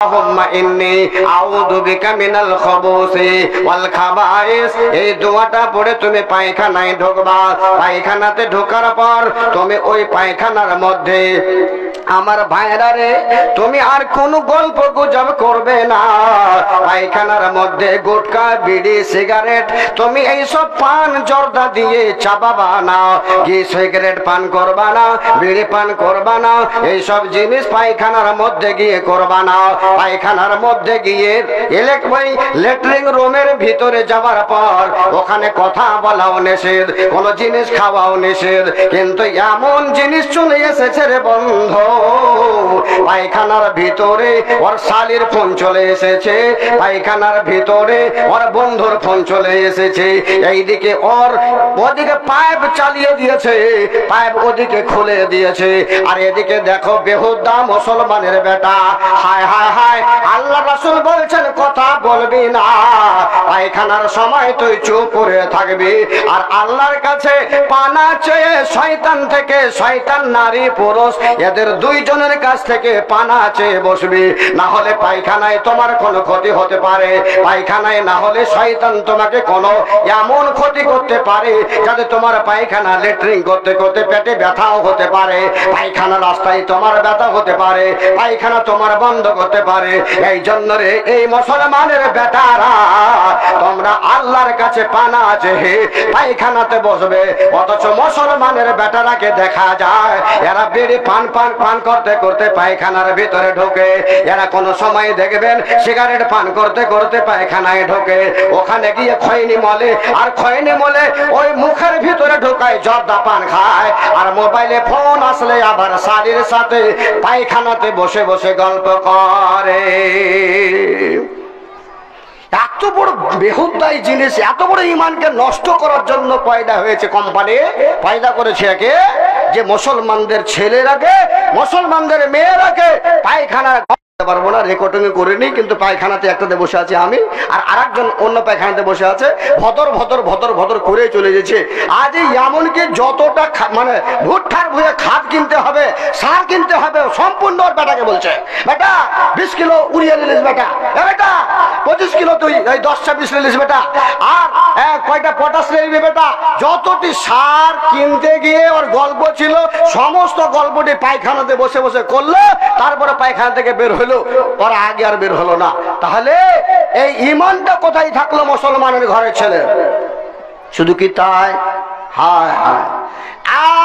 আল্লাহুম্মা ইন্নী আউযু বিকা মিনাল খাবুসি ওয়াল খাবাইস। এই দোয়াটা পড়ে তুমি পায়খানায় ঢুকবা। পায়খানাতে ঢোকার পর তুমি ওই পায়খানার মধ্যে আমার ভাইরা রে তুমি আর কোনো গল্প গুজব করবে না। পায়খানার মধ্যে গুটকা বিড়ি সিগারেট তুমি এইসব পান জর্দা দিয়ে চাবাবা না। কি সিগারেট পান করবা না, বিড়ি পান করবা না, এইসব জিনিস পায়খানার মধ্যে গিয়ে করবা না। পায়খানার মধ্যে গিয়ে লেট্রিন রুমের ভিতরে যাবার পর ওখানে কথা বলাও নিষেধ, কোন জিনিস খাওয়াও নিষেধ। কিন্তু এমন জিনিস চলে এসেছে রে বন্ধু, পায়খানার ভিতরে ওর শালির ফোন চলে এসেছে, পায়খানার ভিতরে ওর বন্ধুর ফোন চলে এসেছে। এইদিকে ওর ওদিকে পাইপ চালিয়ে দিয়েছে, পাইপ ওদিকে খুলে দিয়েছে। আর এদিকে দেখো বেহুদা মুসলমানের বেটা, হায় হায় হায়, আল্লাহ রাসূল বলছেন কথা বলবি না, পায়খানার সময় তুই চুপ করে থাকবি। আর আল্লাহর কাছে পানা চেয়ে শয়তান থেকে, শয়তান নারী পুরুষ এদের দুইজনের কাছ থেকে পানা চেয়ে বসবি, না হলে পায়খানায় তোমার কোনো ক্ষতি হতে পারে। পায়খানায় না হলে শয়তান তোমাকে কোনো এমন ক্ষতি করতে পারে যাতে তোমার পায়খানা লেট্রিন করতে করতে পেটে ব্যথাও হতে পারে, পায়খানা রাস্তায় তোমার ব্যথা হতে পারে, পায়খানা তোমার বন্ধ করতে পারে। এই জন্য রে এই মুসলমানের বেটারা তোমরা আল্লাহর কাছে পানা চেয়ে পায়খানাতে বসবে। অথচ মুসলমানের বেটারাকে দেখা যায় এরা বিড়ি পান পান পান করতে করতে পায়খানার ভিতরে ঢোকে। এরা কোনো সময় দেখবেন সিগারেট পান করতে করতে পায়খানায় ঢোকে, ওখানে গিয়ে খৈনি মলে, আর খৈনি মলে ওই মুখের ভিতরে ঢোকায় জর্দা পান খায়। আর মোবাইলে ফোন আসলে আবার শালীর সাথে পায়খানাতে বসে বসে গল্প করে। এত বড় বেহুদাই জিনিস, এত বড় ইমানকে নষ্ট করার জন্য পয়দা হয়েছে কোম্পানি, পয়দা করেছে একে যে মুসলমানদের ছেলেরাকে, মুসলমানদের মেয়েরাকে পায়খানা পারবো না, রেকর্ডিং করে নি, কিন্তু পায়খানাতে একটাতে বসে আছে আমি, আর আরেকজন অন্য পায়খানাতে বসে আছে, ভদর ভদর ভদর ভদর করে চলে গেছে। আজ এমনকি যতটা মানে ভুট্টার ভুয়ে খাদ কিনতে হবে, সার কিনতে হবে, সম্পূর্ণ ওর বেটাকে বলছে, বেটা 20 কিলো উড়িয়ে নিলিস, বেটা বেটা 25 কিলো তুই এই 10-20 নিলিস বেটা, আর কয়টা পটাশ নিবি বেটা। যতটি সার কিনতে গিয়ে ওর গল্প ছিল, সমস্ত গল্পটি পায়খানাতে বসে বসে করলো, তারপরে পায়খানা থেকে বের হলো, ওরা আগে আর বের হলো না। তাহলে এই ইমানটা কোথায় থাকলো মুসলমানের ঘরের ছেলে? শুধু কি তাই? হায় হায়,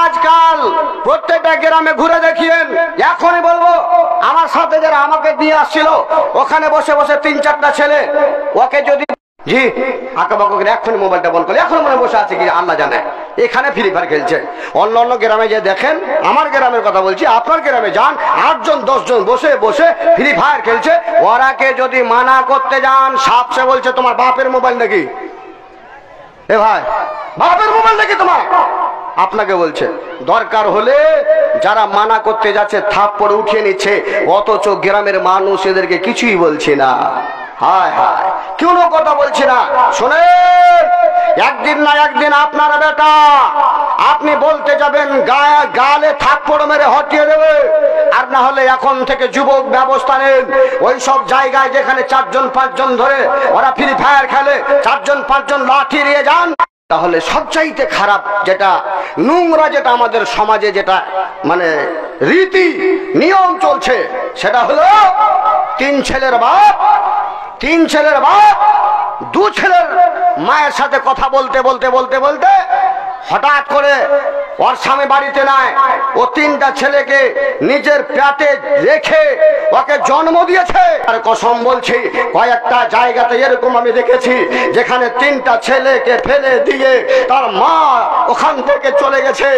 আজকাল প্রত্যেকটা গ্রামে ঘুরে দেখিয়েন, এখনই বলবো আমার সাথে যারা আমাকে দিয়ে আসছিল ওখানে বসে বসে 3-4টা ছেলে, ওকে যদি জি আঁকাবাঁকা করে এক্ষুনি মোবাইলটা বন্ধ করলে, এখন মনে বসে আছে কি আল্লাহ জানে, এখানে ফ্রি ফায়ার খেলছে। অন্য অন্য গ্রামে যে দেখেন, আমার গ্রামের কথা বলছি, আপনার গ্রামে যান, 8-10 জন বসে বসে ফ্রি ফায়ার খেলছে। ওরাকে যদি মানা করতে যান, সাপসে বলছে তোমার বাপের মোবাইল নাকি? এ ভাই, বাপের মোবাইল নাকি তোমার? আপনাকে বলছে। দরকার হলে যারা মানা করতে যাচ্ছে থাপ্পড় উঠিয়ে নিচ্ছে, অথচ গ্রামের মানুষ এদেরকে কিছুই বলছে না। হায় হায়, কোনো কথা বলছি না। শোনেন, একদিন না একদিন আপনার বেটা, আপনি বলতে যাবেন গালে থাপ্পড় মেরে হটিয়ে দেবে। আর না হলে এখন থেকে যুবক ব্যবস্থা নেন, ওই সব জায়গায় যেখানে 4-5 জন ধরে ওরা ফ্রি ফায়ার খেলে, 4-5 জন লাঠি নিয়ে যান। তাহলে সবচাইতে খারাপ যেটা, নোংরা যেটা আমাদের সমাজে যেটা মানে রীতি নিয়ম চলছে, সেটা হলো 3 ছেলের বাপ, 2 ছেলের মায়ের সাথে কথা বলতে বলতে বলতে বলতে হঠাৎ করে ওর স্বামী বাড়িতে নাই, ও 3টা ছেলেকে নিজের পেটে রেখে ওকে জন্ম দিয়েছে। আর কসম বলছি, কয়েকটা জায়গাতে এরকম আমি দেখেছি যেখানে 3টা ছেলেকে ফেলে দিয়ে তার মা ওখান থেকে চলে গেছে।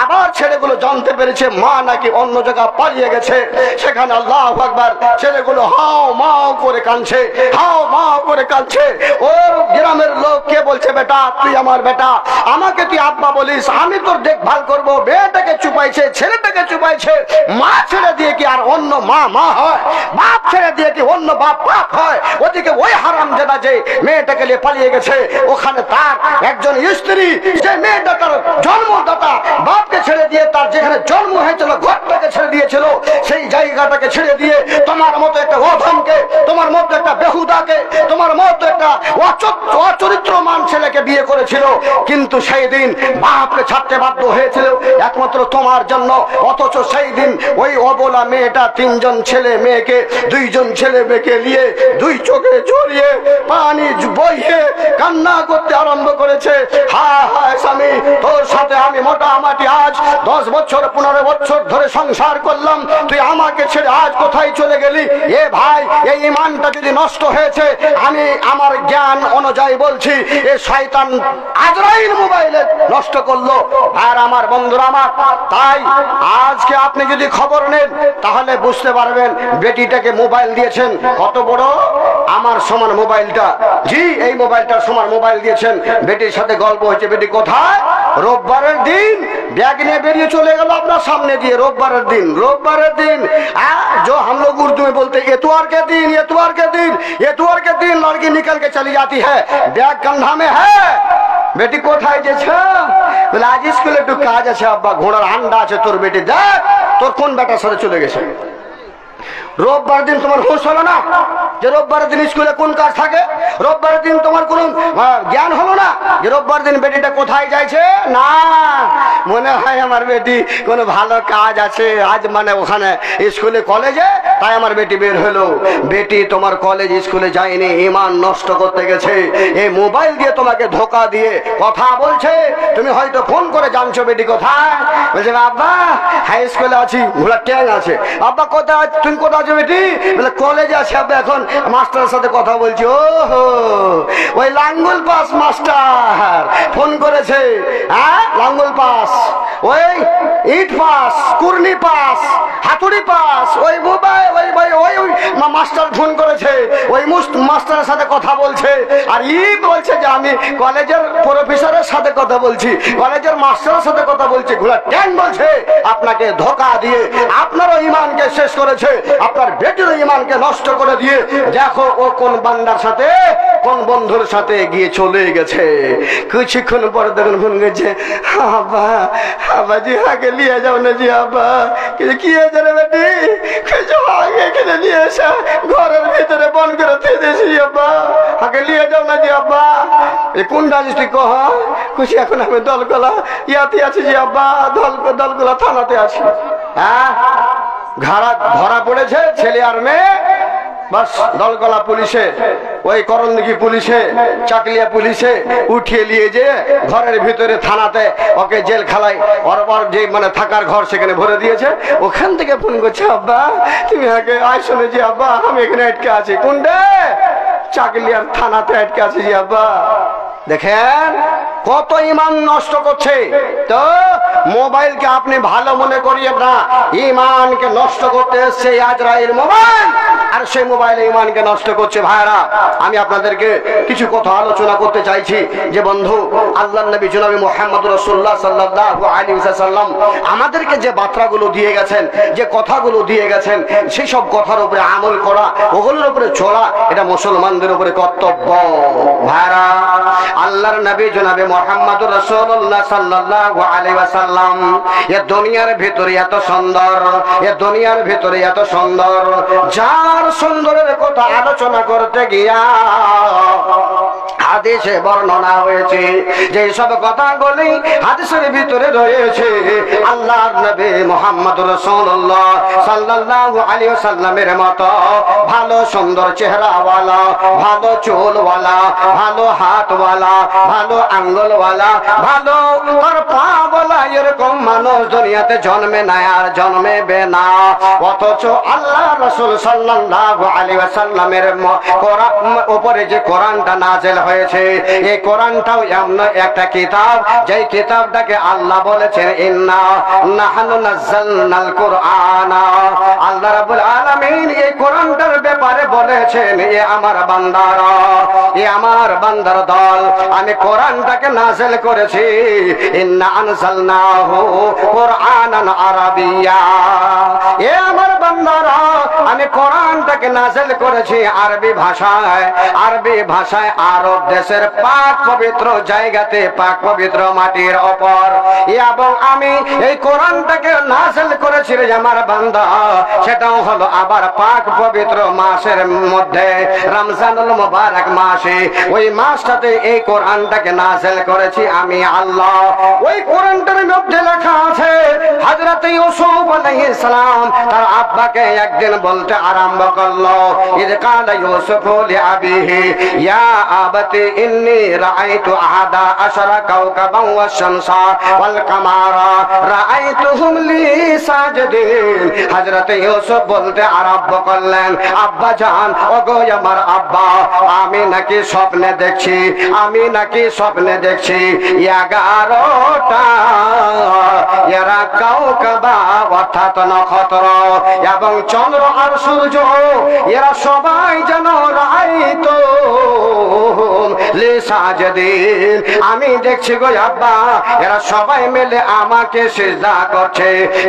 আবার ছেলেগুলো জানতে পেরেছে মা নাকি অন্য জায়গায় পালিয়ে গেছে, সেখানে আল্লাহু আকবার, ছেলেগুলো হাও মাও করে কাঁদছে, হাও মাও করে কাঁদছে। ওর গ্রামের লোক কে বলছে, বেটা তুই আমার বেটা, আমাকে তুই আব্বা বলিস, আমি তোর দেখভাল দেখভাল করব, মেয়েটাকে চুপাইছে, ছেলেটাকে চুপাইছে। মা ছেড়ে দিয়ে কি আর অন্য মা মা হয়? বাপ ছেড়ে দিয়ে কি অন্য বাপ বাপ হয়? ওদিকে ওই হারামজাদা যে মেয়েটাকে নিয়ে পালিয়ে গেছে, ওখানে তার একজন স্ত্রী, যে মেয়েটা তার জন্মদাতা বাপকে ছেড়ে দিয়ে তার যেখানে জন্ম হয়েছিল ঘরটাকে ছেড়ে দিয়েছিল, সেই জায়গাটাকে ছেড়ে দিয়ে তোমার মতো একটা অধমকে, তোমার মতো একটা বেহুদাকে, তোমার মতো একটা অচরিত্রমান ছেলেকে বিয়ে করেছিল। কিন্তু সেই দিন বাপকে ছাড়তে বাধ্য হয়েছিল একমাত্র তোমার জন্য। অথচ সেই দিন ওই অবলা মেয়েটা তিনজন ছেলে মেয়েকে, দুইজন ছেলে মেয়েকে নিয়ে দুই চোখে জড়িয়ে পানি বইয়ে কান্না করতে আরম্ভ করেছে। হায় হায় স্বামী, তোর সাথে আমি মোটামুটি আজ 10 বছর 15 বছর ধরে সংসার করলাম, তুই আমাকে ছেড়ে আজ কোথায় চলে গেলি? এ ভাই, এই ঈমানটা যদি নষ্ট হয়েছে, আমি আমার জ্ঞান অনুযায়ী বলছি, এ শয়তান আজরাইল মোবাইলে নষ্ট করলো। আর আমার বন্ধুরা আমার, তাই আজকে আপনি যদি খবর নেন তাহলে বুঝতে পারবেন বেটিটাকে মোবাইল দিয়েছেন কত বড় আমার সমান মোবাইলটা। জি, এই মোবাইলটার সমান মোবাইল দিয়েছেন। বেটির সাথে গল্প হয়েছে। বেটি কোথায়? রোববারের দিন ব্যাগ নিয়ে বেরিয়ে চলে গেল আপনার সামনে দিয়ে। রোববারের দিন, রোববারের দিন जो हम लोग उर्दू में बोलते हैं एतवार के दिन, एतवार के दिन, एतवार के दिन लड़की निकल के चली जाती है, बैग कंधा में है। बेटी कोথায় গেছে? বলে আজ স্কুলে একটু কাজ আছে আব্বা, ঘোড়ার আন্ডা আছে তোর বেটি, দেখ তোর কোন বেটার সাথে চলে গেছে। রোববার দিন তোমার হোশ হলো না যে রোববার দিন স্কুলে কোন কাজ থাকে? রোববার দিন তোমার কোন জ্ঞান হলো না যে রোববার দিন বেটিটা কোথায় যাইছে? না, মনে হয় আমার বেটি কোনো ভালো কাজ আছে আজ, মানে ওখানে স্কুলে কলেজে, তাই আমার বেটি বের হলো। বেটি তোমার কলেজ স্কুলে যায়নি, ঈমান নষ্ট করতে গেছে। এই মোবাইল দিয়ে তোমাকে ধোকা দিয়ে কথা বলছে। তুমি হয়তো ফোন করে জানছো বেটি কোথায়। বলছে আব্বা হাই স্কুলে আছি, ঘোড়া ট্যাং আছে। আব্বা কোথায়? তুমি কোথায় আছো বেটি? বলে কলেজে আছে আব্বা, এখন মাস্টারের সাথে কথা বলছি। ও হো, ওই লাঙ্গুল পাস মাস্টার ফোন করেছে। হ্যাঁ, লাঙ্গুল পাস, ওই ইট পাস, কুর্নি পাস, হাতুড়ি পাস, ওই মোবাইল ওই ভাই ওই মাস্টার ফোন করেছে, ওই মাস্টারের সাথে কথা বলছে। আর ই বলছে যে আমি কলেজের প্রফেসরের সাথে কথা বলছি, কলেজের মাস্টারের সাথে কথা বলছি। ঘোড়া ট্যাং বলছে আপনাকে ধোকা দিয়ে আপনারও ঈমানকে শেষ করেছে, আপনার বেটির ঈমানকে নষ্ট করে দিয়ে দেখো ও কোন বান্দার সাথে, কোন বন্ধুর সাথে গিয়ে চলে গেছে। কিছুক্ষণ পর দেখুন ফোন গেছে, আব্বা আব্বাজি আগে নিয়ে যাও না জি আব্বা। কি হয়েছে রে বেটি? আগে এখানে নিয়ে এসে ঘরের ভিতরে বন্ধ করে দিয়ে দিয়েছি আব্বা, আগে নিয়ে যাও না জি আব্বা। কোন ডিস্ট্রিক্ট কহ? খুশি এখন আমি দলকলা ইয়াতে আছি জি আব্বা, দলকলা থানাতে আছি। হ্যাঁ, ধরা পড়েছে ছেলে আর মেয়ে। বাস দলকলা পুলিশে, ওই করণদিঘি পুলিশে, চাকলিয়া পুলিশে উঠিয়ে নিয়ে যে ঘরের ভিতরে থানাতে ওকে জেল খালায়, ওর যে মানে থাকার ঘর সেখানে ভরে দিয়েছে। ওখান থেকে ফোন করছে, আব্বা তুমি আগে আয় শুনেছি আব্বা, আমি এখানে আটকে আছি। কোনটা? চাকলিয়ার থানাতে আটকে আছি জি আব্বা। দেখেন কত ঈমান নষ্ট করছে। তো মোবাইলকে আপনি ভালো মনে করিয়েন না, ঈমানকে নষ্ট করতে এসছে আজরাইল মোবাইল, আর সেই মোবাইলে ঈমানকে নষ্ট করছে। ভাইরা, আমি আপনাদেরকে কিছু কথা আলোচনা করতে চাইছি যে বন্ধু, আল্লাহর নবী জনাবে মুহাম্মদ রাসূলুল্লাহ সাল্লাল্লাহু আলাইহি ওয়াসাল্লাম আমাদেরকে যে বার্তাগুলো দিয়ে গেছেন, যে কথাগুলো দিয়ে গেছেন, সেই সব কথার উপরে আমল করা, ওগুলোর উপরে চলা, এটা মুসলমানদের উপরে কর্তব্য। ভাইরা, আল্লাহর নবী জনাবে মুহাম্মদ রাসূলুল্লাহ সাল্লাল্লাহু আলাইহি ওয়াসাল্লাম এই দুনিয়ার ভিতরে এত সুন্দর, এই দুনিয়ার ভিতরে এত সুন্দর, যার সুন্দরের কথা আলোচনা করতে গিয়া হাদিসে বর্ণনা হয়েছে, যে সব কথাগুলি হাদিসের ভিতরে রয়েছে আল্লাহর নবী মুহাম্মদ রাসূলুল্লাহ সাল্লাল্লাহু আলাইহি ওয়াসাল্লামের মতো ভালো সুন্দর চেহারাওয়ালা, ভালো চুলওয়ালা, ভালো হাতওয়ালা, ভালো আঙ্গুলওয়ালা, ভালো আর পাওয়ালা এরকম মানুষ দুনিয়াতে জন্মে না আর জন্মেবে না। অথচ আল্লাহ রাসূল সাল্লাল্লাহু আলাইহি ওয়াসাল্লামের উপরে যে কোরআনটা নাযিল হয়েছে, এই কোরআনটাও এমন একটা কিতাব, যেই কিতাবটাকে আল্লাহ বলেছেন ইন্না নাহনু নাযালনাল কুরআনা। আল্লাহ রাব্বুল আলামিন এই কোরআনটার ব্যাপারে বলেছেন, এ আমার বান্দারা, এ আমার বান্দার দল, আমি কোরআনটাকে নাযিল করেছি, ইন্না আনজালনাহু কুরআনান আরাবিয়্যা। এ আমার বান্দারা, আমি কোরআনটাকে নাযিল করেছি আরবি ভাষায়। আরবি ভাষায় আরব দেশের পাক পবিত্র জায়গাতে, পাক পবিত্র মাটির ওপর, এবং আমি এই কোরআনটাকে নাযিল করেছি রে আমার বান্দা, সেটাও হলো আবার পাক পবিত্র মাসের মধ্যে, রমজানুল মুবারক মাসে। ওই মাসটাতে এই কোরআনটাকে নাযিল করেছি আমি আল্লাহ। ওই কোরআনটার মধ্যে লেখা আছে, হযরত ইউসুফ আলাইহিস সালাম তার আব্বাকে একদিন বলতে আরম্ভ করলো, ইদ কালা ইউসুফ লিআবিহি ইয়া আবাতি ইন্নী রাআইতু আহাদা আশারা কাওকাবান ওয়াশ-শামসা ওয়াল কামারা রাআইতুহুম লি সাজিদিন। হযরত ইউসুফ বলতে আরম্ভ করলেন, আব্বা জান, ওগো আমার আব্বা, আমি নাকি স্বপ্নে দেখছি, আমি নাকি স্বপ্নে দেখছি 11টা এরা কাওকাবা অর্থাৎ নক্ষত্র এবং চন্দ্র আর সূর্য, এরা সবাই যেন রাইতো লি সাজিদিন। আমি দেখছি গো আব্বা, এরা সবাই মিলে আমাকে সিজদা করছে,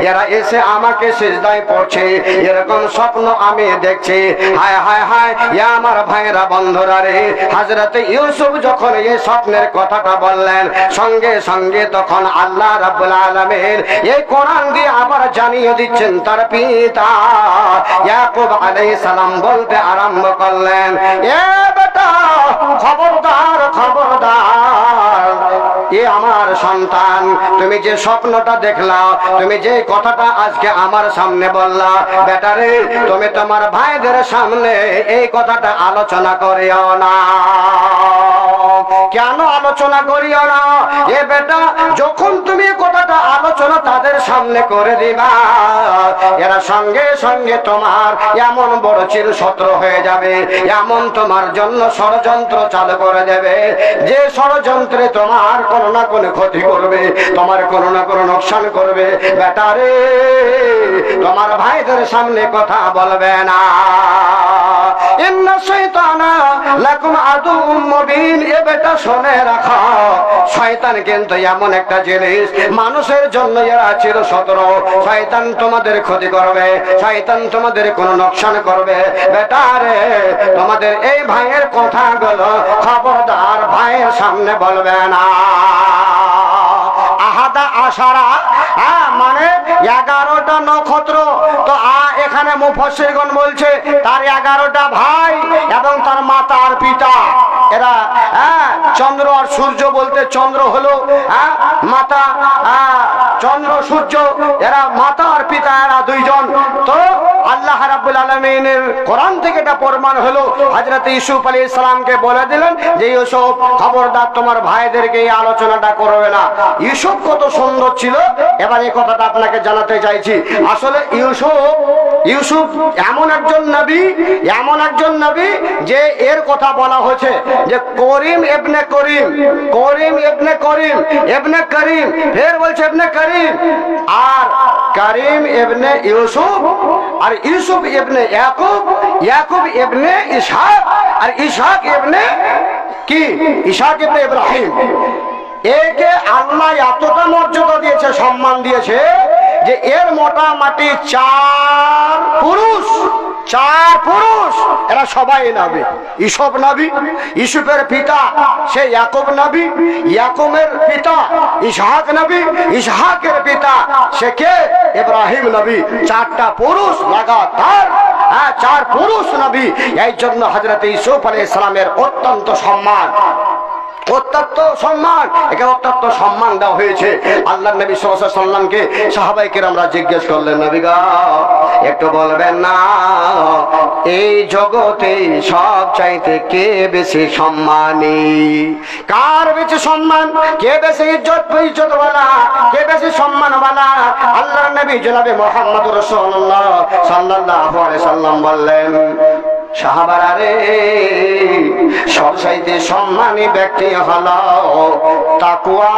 এরা এসে আমাকে সিজদায় পড়ছে, এরকম স্বপ্ন আমি দেখছি। হায় হায় হায়, ইয়া আমার ভাইরা বন্ধুরা রে, হযরত ইউসুফ যখন এই স্বপ্নের কথাটা বললেন, সঙ্গে সঙ্গে তখন আল্লাহ রাব্বুল আলামিন এই কোরআন দিয়ে আবার জানিয়ে দিচ্ছেন তার পিতা ইয়াকুব আলাইহিস সালাম বলতে আরম্ভ করলেন, এ বেটা, খবরদার খবরদার, এ আমার সন্তান, তুমি যে স্বপ্নটা দেখলা, তুমি যে কথাটা আজকে আমার সামনে বললা, বেটা রে, তুমি তোমার ভাইদের সামনে এই কথাটা আলোচনা করিও না। কেন আলোচনা করিও না? এ বেটা, যখন তুমি কথাটা আলোচনা তাদের সামনে করে দিবা, এরা সঙ্গে সঙ্গে তোমার এমন বড় চির শত্রু হয়ে যাবে, এমন তোমার জন্য ষড়যন্ত্র চালু করে দেবে, যে ষড়যন্ত্রে তোমার কোনো না কোনো ক্ষতি করবে, তোমার কোনো না কোনো নোকসান করবে। বেটা রে, তোমার ভাইদের সামনে কথা বলবে না। ইন্না শাইতানা লাকুম আদুউম মুবিন। এ বেটা, শুনে রাখো, শয়তান কিন্তু এমন একটা জিনিস, মানুষের জন্য এরা চির শত্রু। শয়তান তোমাদের ক্ষতি করবে, শয়তান তোমাদের কোনো নোকসান করবে। বেটা রে, তোমাদের এই ভাইয়ের কথাগুলো খবরদার ভাইয়ের সামনে বলবে না। আহাদা আশারা, মানে 11টা নক্ষত্র। তো এখানে মুফাসসিরগণ বলছে তার 11টা ভাই এবং তার মাতা আর পিতা, এরা চন্দ্র আর সূর্য বলতে চন্দ্র হলো মাতা, চন্দ্র সূর্য এরা মাতা আর পিতা, এরা দুইজন। তো আল্লাহ রাব্বুল আলামিনের কোরআন থেকে এটা প্রমাণ হলো, হযরত ইউসুফ আলাইহিস সালামকে বলে দিলেন যে ইউসুফ, খবরদার তোমার ভাইদেরকে এই আলোচনাটা করবে না। ইউসুফ কত সুন্দর ছিল, এবার এই কথাটা আপনাকে জানাতে চাইছি। আসলে ইউসুফ এমন একজন নবী, এমন একজন নবী যে এর কথা বলা হয়েছে যে করিম ইবনে করিম, করিম ইবনে করিম, ইবনে করিম, ফের বলছে ইবনে করিম, আর করিম ইবনে ইউসুফ, আর ইউসুফ ইবনে ইয়াকুব, ইয়াকুব ইবনে ইসহাক, আর ইসহাক ইবনে কি, ইসহাক ইবনে ইব্রাহিম। একে আল্লাহ এতটা মর্যাদা দিয়েছে, সম্মান দিয়েছে যে এর মোটামুটি 4 পুরুষ, 4 পুরুষ, এরা সবাই নবী। ইউসুফ নবী, ইউসুফের পিতা সে ইয়াকুব নবী, ইয়াকুবের পিতা ইসহাক নবী, ইসহাকের পিতা সে কে, ইব্রাহিম নবী। 4টা পুরুষ লাগাতার, 4 পুরুষ নবী। এই জন্য হযরত ইউসুফ আলাইহিস সালামের অত্যন্ত সম্মান, অত্যন্ত সম্মান, একে অত্যন্ত সম্মান দেওয়া হয়েছে। আল্লাহ নবী সাল্লাল্লাহু আলাইহি ওয়াসাল্লামকে সাহাবায়ে কেরামরা জিজ্ঞেস করলেন, নবী গো, একটু বলবেন না এই জগতে সব চাইতে কে বেশি সম্মানী, কার বেশি সম্মান, কে বেশি ইজ্জতওয়ালা, কে বেশি সম্মানওয়ালা? আল্লাহর নবী জনাবে মুহাম্মদুর রাসূলুল্লাহ সাল্লাল্লাহু আলাইহি সাল্লাম বললেন, সাহাবারা রে, সবচাইতে সম্মানী ব্যক্তি হলো তাকওয়া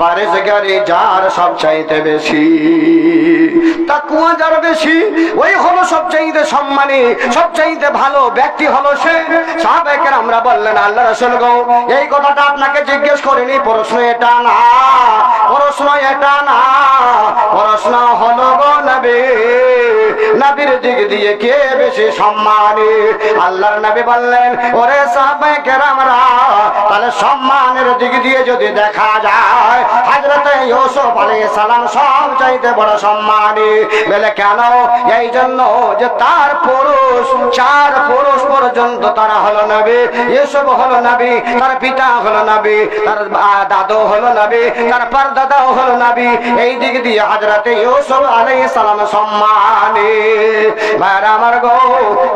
পরহেজগারি যার সবচাইতে বেশি। তাকওয়া যার বেশি ওই হলো সবচাইতে সম্মানী, সবচাইতে ভালো ব্যক্তি হলো সে। সাহাবায়ে কেরামরা বললেন, আল্লাহ রাসূল গো, এই কথাটা আপনাকে জিজ্ঞেস করিনি, প্রশ্ন এটা না, প্রশ্ন এটা না, প্রশ্ন হলো গো নবী, নবীর দিক দিয়ে কে বেশি সম্মানী? আল্লাহর নবী বললেন, ওরে সাহাবায়ে কেরামরা, তাহলে সম্মানের দিক দিয়ে যদি দেখা যায় হযরত ইউসুফ আলাইহিস সালাম সবচাইতে বড় সম্মানী। বলে কেন? এই জন্য যে তার পুরুষ, 4 পুরুষ পর্যন্ত তারা হলো নবী। ইউসুফ হলো নবী, তার পিতা হলো নবী, তার দাদু হলো নবী, তার পরদাদাও হলো নবী। এই দিক দিয়ে হযরত ইউসুফ আলাইহিস সালাম সম্মানী। ভাইরা আমার গো,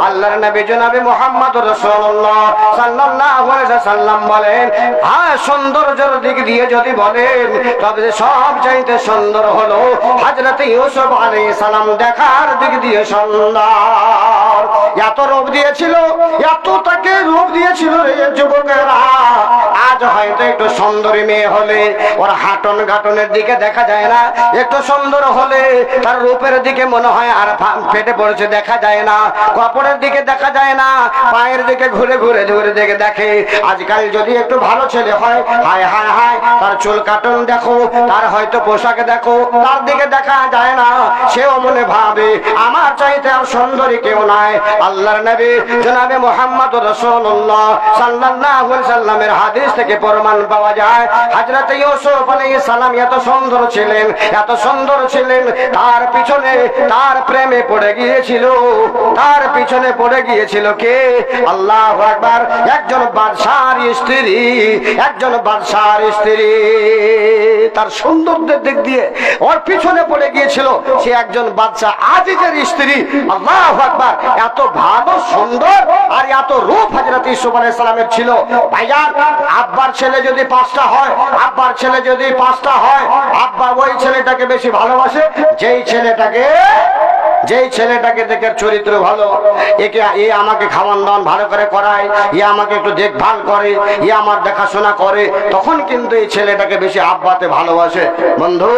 আল্লাহর নবী জনাবে মুহাম্মদুর রাসূলুল্লাহ সাল্লাল্লাহু আলাইহি ওয়াসাল্লাম বলেন, হ্যাঁ সৌন্দর্যের দিক দিয়ে যদি বলেন তবে সবচাইতে সুন্দর হলো হযরত ইউসুফ আলাইহিস সালাম। দেখার দিক দিয়ে সুন্দর, এত রূপ দিয়েছিল, এত তাকে রূপ দিয়েছিল রে যুবকেরা। আজ হয়তো একটু সুন্দরী মেয়ে হলে ওর হাঁটন ঘাটনের দিকে দেখা যায় না, একটু সুন্দর হলে তার রূপের দিকে মনে হয় আর ফেটে পড়েছে, দেখা যায় না, কাপড়ের দিকে দেখা যায় না, পায়ের দিকে ঘুরে ঘুরে ঘুরে দেখে দেখে। আজকাল যদি একটু ভালো ছেলে হয়, হায় হায় হায়, তার চুল কাটন দেখো, তার হয়তো পোশাকে দেখো, তার দিকে দেখা যায় না, সেও মনে ভাবে আমার চাইতে আর সুন্দরী কেউ নাই। আল্লাহর নবী জনাবে মুহাম্মদুর রাসূলুল্লাহ সাল্লাল্লাহু আলাইহি সাল্লামের হাদিস থেকে প্রমাণ পাওয়া যায় হযরত ইউসুফ আলাইহিস সালাম এত সুন্দর ছিলেন, এত সুন্দর ছিলেন, তার পিছনে তার প্রেমে পড়ে গিয়েছিল, তার পিছনে পড়ে গিয়েছিল কে? আল্লাহু আকবার, একজন বাদশার স্ত্রী, একজন বাদশার স্ত্রী তার সৌন্দর্যের দিক দিয়ে ওর পিছনে পড়ে গিয়েছিল, সে একজন বাদশা আজিজের স্ত্রী। আল্লাহু আকবার, এত ভালো সুন্দর আর এত রূপ হযরত ইউসুফ আলাইহিস সালামের ছিল। ভাইজান, আব্বার ছেলে যদি 5টা হয়, আব্বার ছেলে যদি 5টা হয়, আব্বা ওই ছেলেটাকে বেশি ভালোবাসে যেই ছেলেটাকে দেখে চরিত্র ভালো, একে এ আমাকে খাওয়ান দাওয়ান ভালো করে করায়, এ আমাকে একটু দেখভাল করে, এ আমার দেখাশোনা করে, তখন কিন্তু এই ছেলেটাকে বেশি আব্বাতে ভালোবাসে। বন্ধু,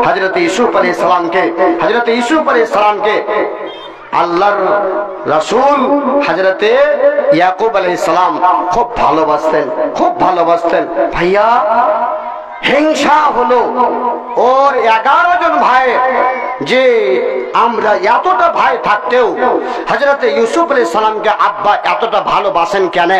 হযরত ইউসুফ আলাইহিস সালামকে আল্লাহর রাসূল হযরতে ইয়াকুব আলাইহিস সালাম খুব ভালোবাসতেন, খুব ভালোবাসতেন। ভাইয়া, হিংসা হলো ওর 11 জন ভাই, যে আমরা এতটা ভাই থাকতেও হযরত ইউসুফ আলাইহিস সালামকে আব্বা এতটা ভালোবাসেন কেন?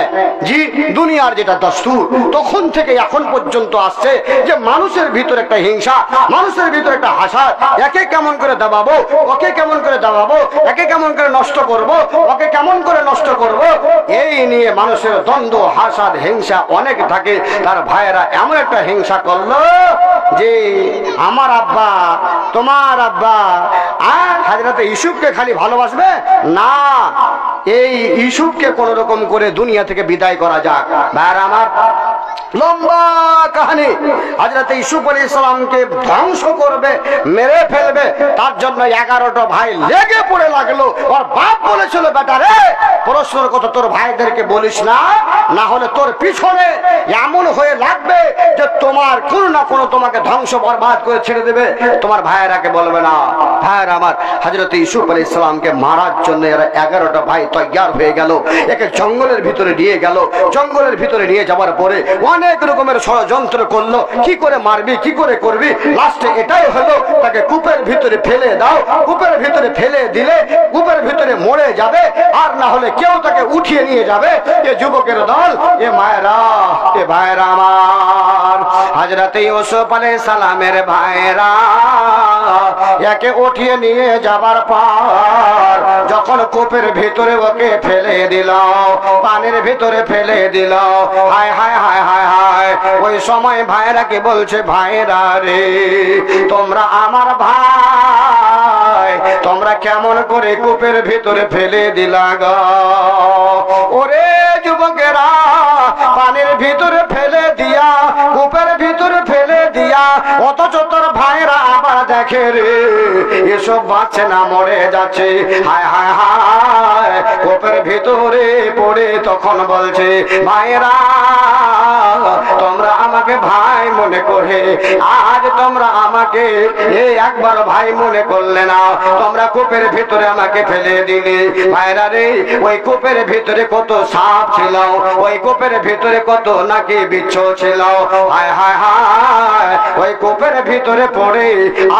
জি, দুনিয়ার যেটা দস্তুর তখন থেকে এখন পর্যন্ত আসছে যে মানুষের ভিতরে একটা হিংসা, মানুষের ভিতরে একটা হাসাদ, একে কেমন করে দাবাবো, ওকে কেমন করে দাবাবো, একে কেমন করে নষ্ট করব, ওকে কেমন করে নষ্ট করব, এই নিয়ে মানুষের দ্বন্দ্ব, হাসাদ, হিংসা অনেক থাকে। তার ভাইয়েরা এমন একটা হিংসা করলো যে আমার আব্বা, তোমার আব্বা আর হযরত ইউসুফকে খালি ভালোবাসবে না, এই ইউসুফকে কোন রকম করে দুনিয়া থেকে বিদায় করা যাক। ভাইরা আমার, লম্বা কাহিনী, হযরত ইউসুফ আলাইহিস সালামকে ধ্বংস করবে, মেরে ফেলবে, তার জন্য 11টা ভাই লেগে পড়ে লাগলো। ওর বাপ বলেছিল, বেটা রে, পরস্পরের কথা তোর ভাইদেরকে বলিস না, না হলে তোর পিছনে এমন হয়ে লাগবে যে তোমার কোন না কোন তোমাকে ধ্বংস বরবাদ করে ছেড়ে দেবে, তোমার ভাইয়েরাকে বলবে না। ভাইয়েরা আমার, হযরত ইউসুফ আলাইহিস সালামকে মারার জন্য এরা 11টা ভাই তৈয়ার হয়ে গেল, একে জঙ্গলের ভিতরে নিয়ে গেল। জঙ্গলের ভিতরে নিয়ে যাওয়ার পরে অনেক রকমের ষড়যন্ত্র করলো, কি করে মারবি, কি করে করবি, লাস্টে এটাই হলো তাকে কূপের ভিতরে ফেলে দাও, কূপের ভিতরে ফেলে দিলে কূপের ভিতরে মরে যাবে, আর না হলে কেউ তাকে উঠিয়ে নিয়ে যাবে। এ যুবকের দল, এ মায়েরা, এ ভাইরা আমার, হযরত ইউসুফ আলাইহিস সালামের ভাইরা একে উঠিয়ে নিয়ে যাবার পর যখন কূপের ভিতরে ওকে ফেলে দিল, পানির ভিতরে ফেলে দিল, হায় হায় হায় হায় হায়, ওই সময় ভাইরা কি বলছে, ভাইরা রে, তোমরা আমার ভাই, তোমরা কেমন করে কূপের ভিতরে ফেলে দিলা গো? ওরে যুবকেরা, পানির ভিতরে ফেলে দিয়া, কূপের ভিতরে ফেলে দিয়া, অথচ তোর ভাইরা আবার দেখ দেখে রে এসব বাঁচছে না, মরে যাচ্ছে। হায় হায় হায়, কূপের ভিতরে পড়ে তখন বলছে, ভাইরা তোমরা আমাকে ভাই মনে করে আজ তোমরা আমাকে একবার ভাই মনে করলে না, তোমরা কূপের ভিতরে আমাকে ফেলে দিলে। ভাইরা রে, ওই কূপের ভিতরে কত সাপ ছিল, ওই কূপের ভিতরে কত নাকি বিচ্ছু ছিল। হায় হায় হায়, ওই কূপের ভিতরে পড়ে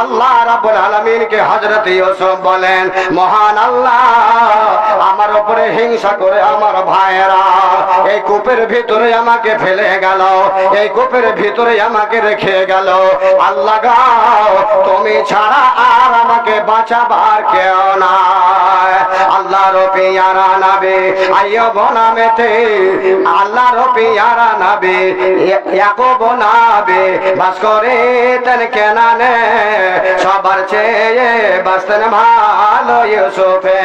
আল্লাহ রাব্বুল আলামিনকে হযরত ইউসুফ বলেন, মহান আল্লাহ আমার উপরে হিংসা করে আমার ভাইরা এই কূপের ভিতরে আমাকে ফেলে গেল, এই কূপের ভিতরে আমাকে রেখে গেল। আল্লাহ গো, তুমি ছাড়া আর আমাকে বাঁচাবার কেউ নাই। আল্লাহর পিয়ারা নবী আইয়ুব নামেতে, আল্লাহর পিয়ারা নবী ইয়াকুব নবী বাস করেতেন কেনানে, সবার চেয়ে বাঁচতেন ভালো ইউসুফে।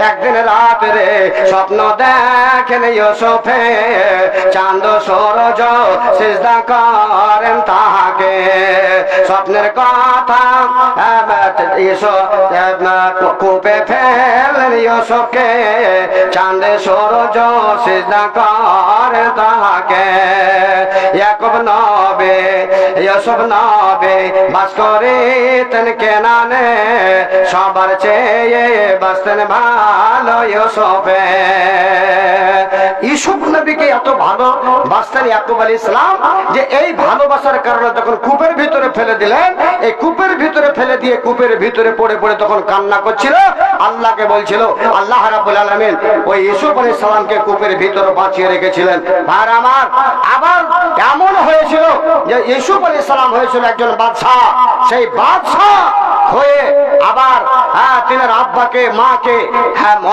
একদিন রাত্রে স্বপ্ন দেখেন ইউসুফে, চাঁদ সূরজ সিজদা করেন তাহাকে। স্বপ্নের কথা কূপে ফেলেন ইউসুফকে, চাঁদ সূরজ সিজদা করেন তাহাকে। ইয়াকুব নবী ইউসুফ নবী বাস করেতেন কেনানে, সবার চেয়ে বাঁচতেন ভালো ইউসুফে। ইউসুফ নবীকে এত ভালো বাঁচতেন ইয়াকুব আলাইহিস সালাম যে এই ভালোবাসার কারণে যখন কূপের ভিতরে ফেলে দিলেন, এই কূপের ভিতরে ফেলে দিয়ে কূপের ভিতরে পড়ে পড়ে তখন কান্না করছিল, আল্লাহকে বলছিল। আল্লাহ রাব্বুল আলামিন ওই ইউসুফ আলাইহিস সালামকে কূপের ভিতরে বাঁচিয়ে রেখেছিলেন। আর আমার আবার এমন হয়েছিল যে ইউসুফ আলাইহিস সালাম হয়েছিল একজন বাদশা, সেই বাদশা হয়ে আবার তিনার আব্বাকে মাকে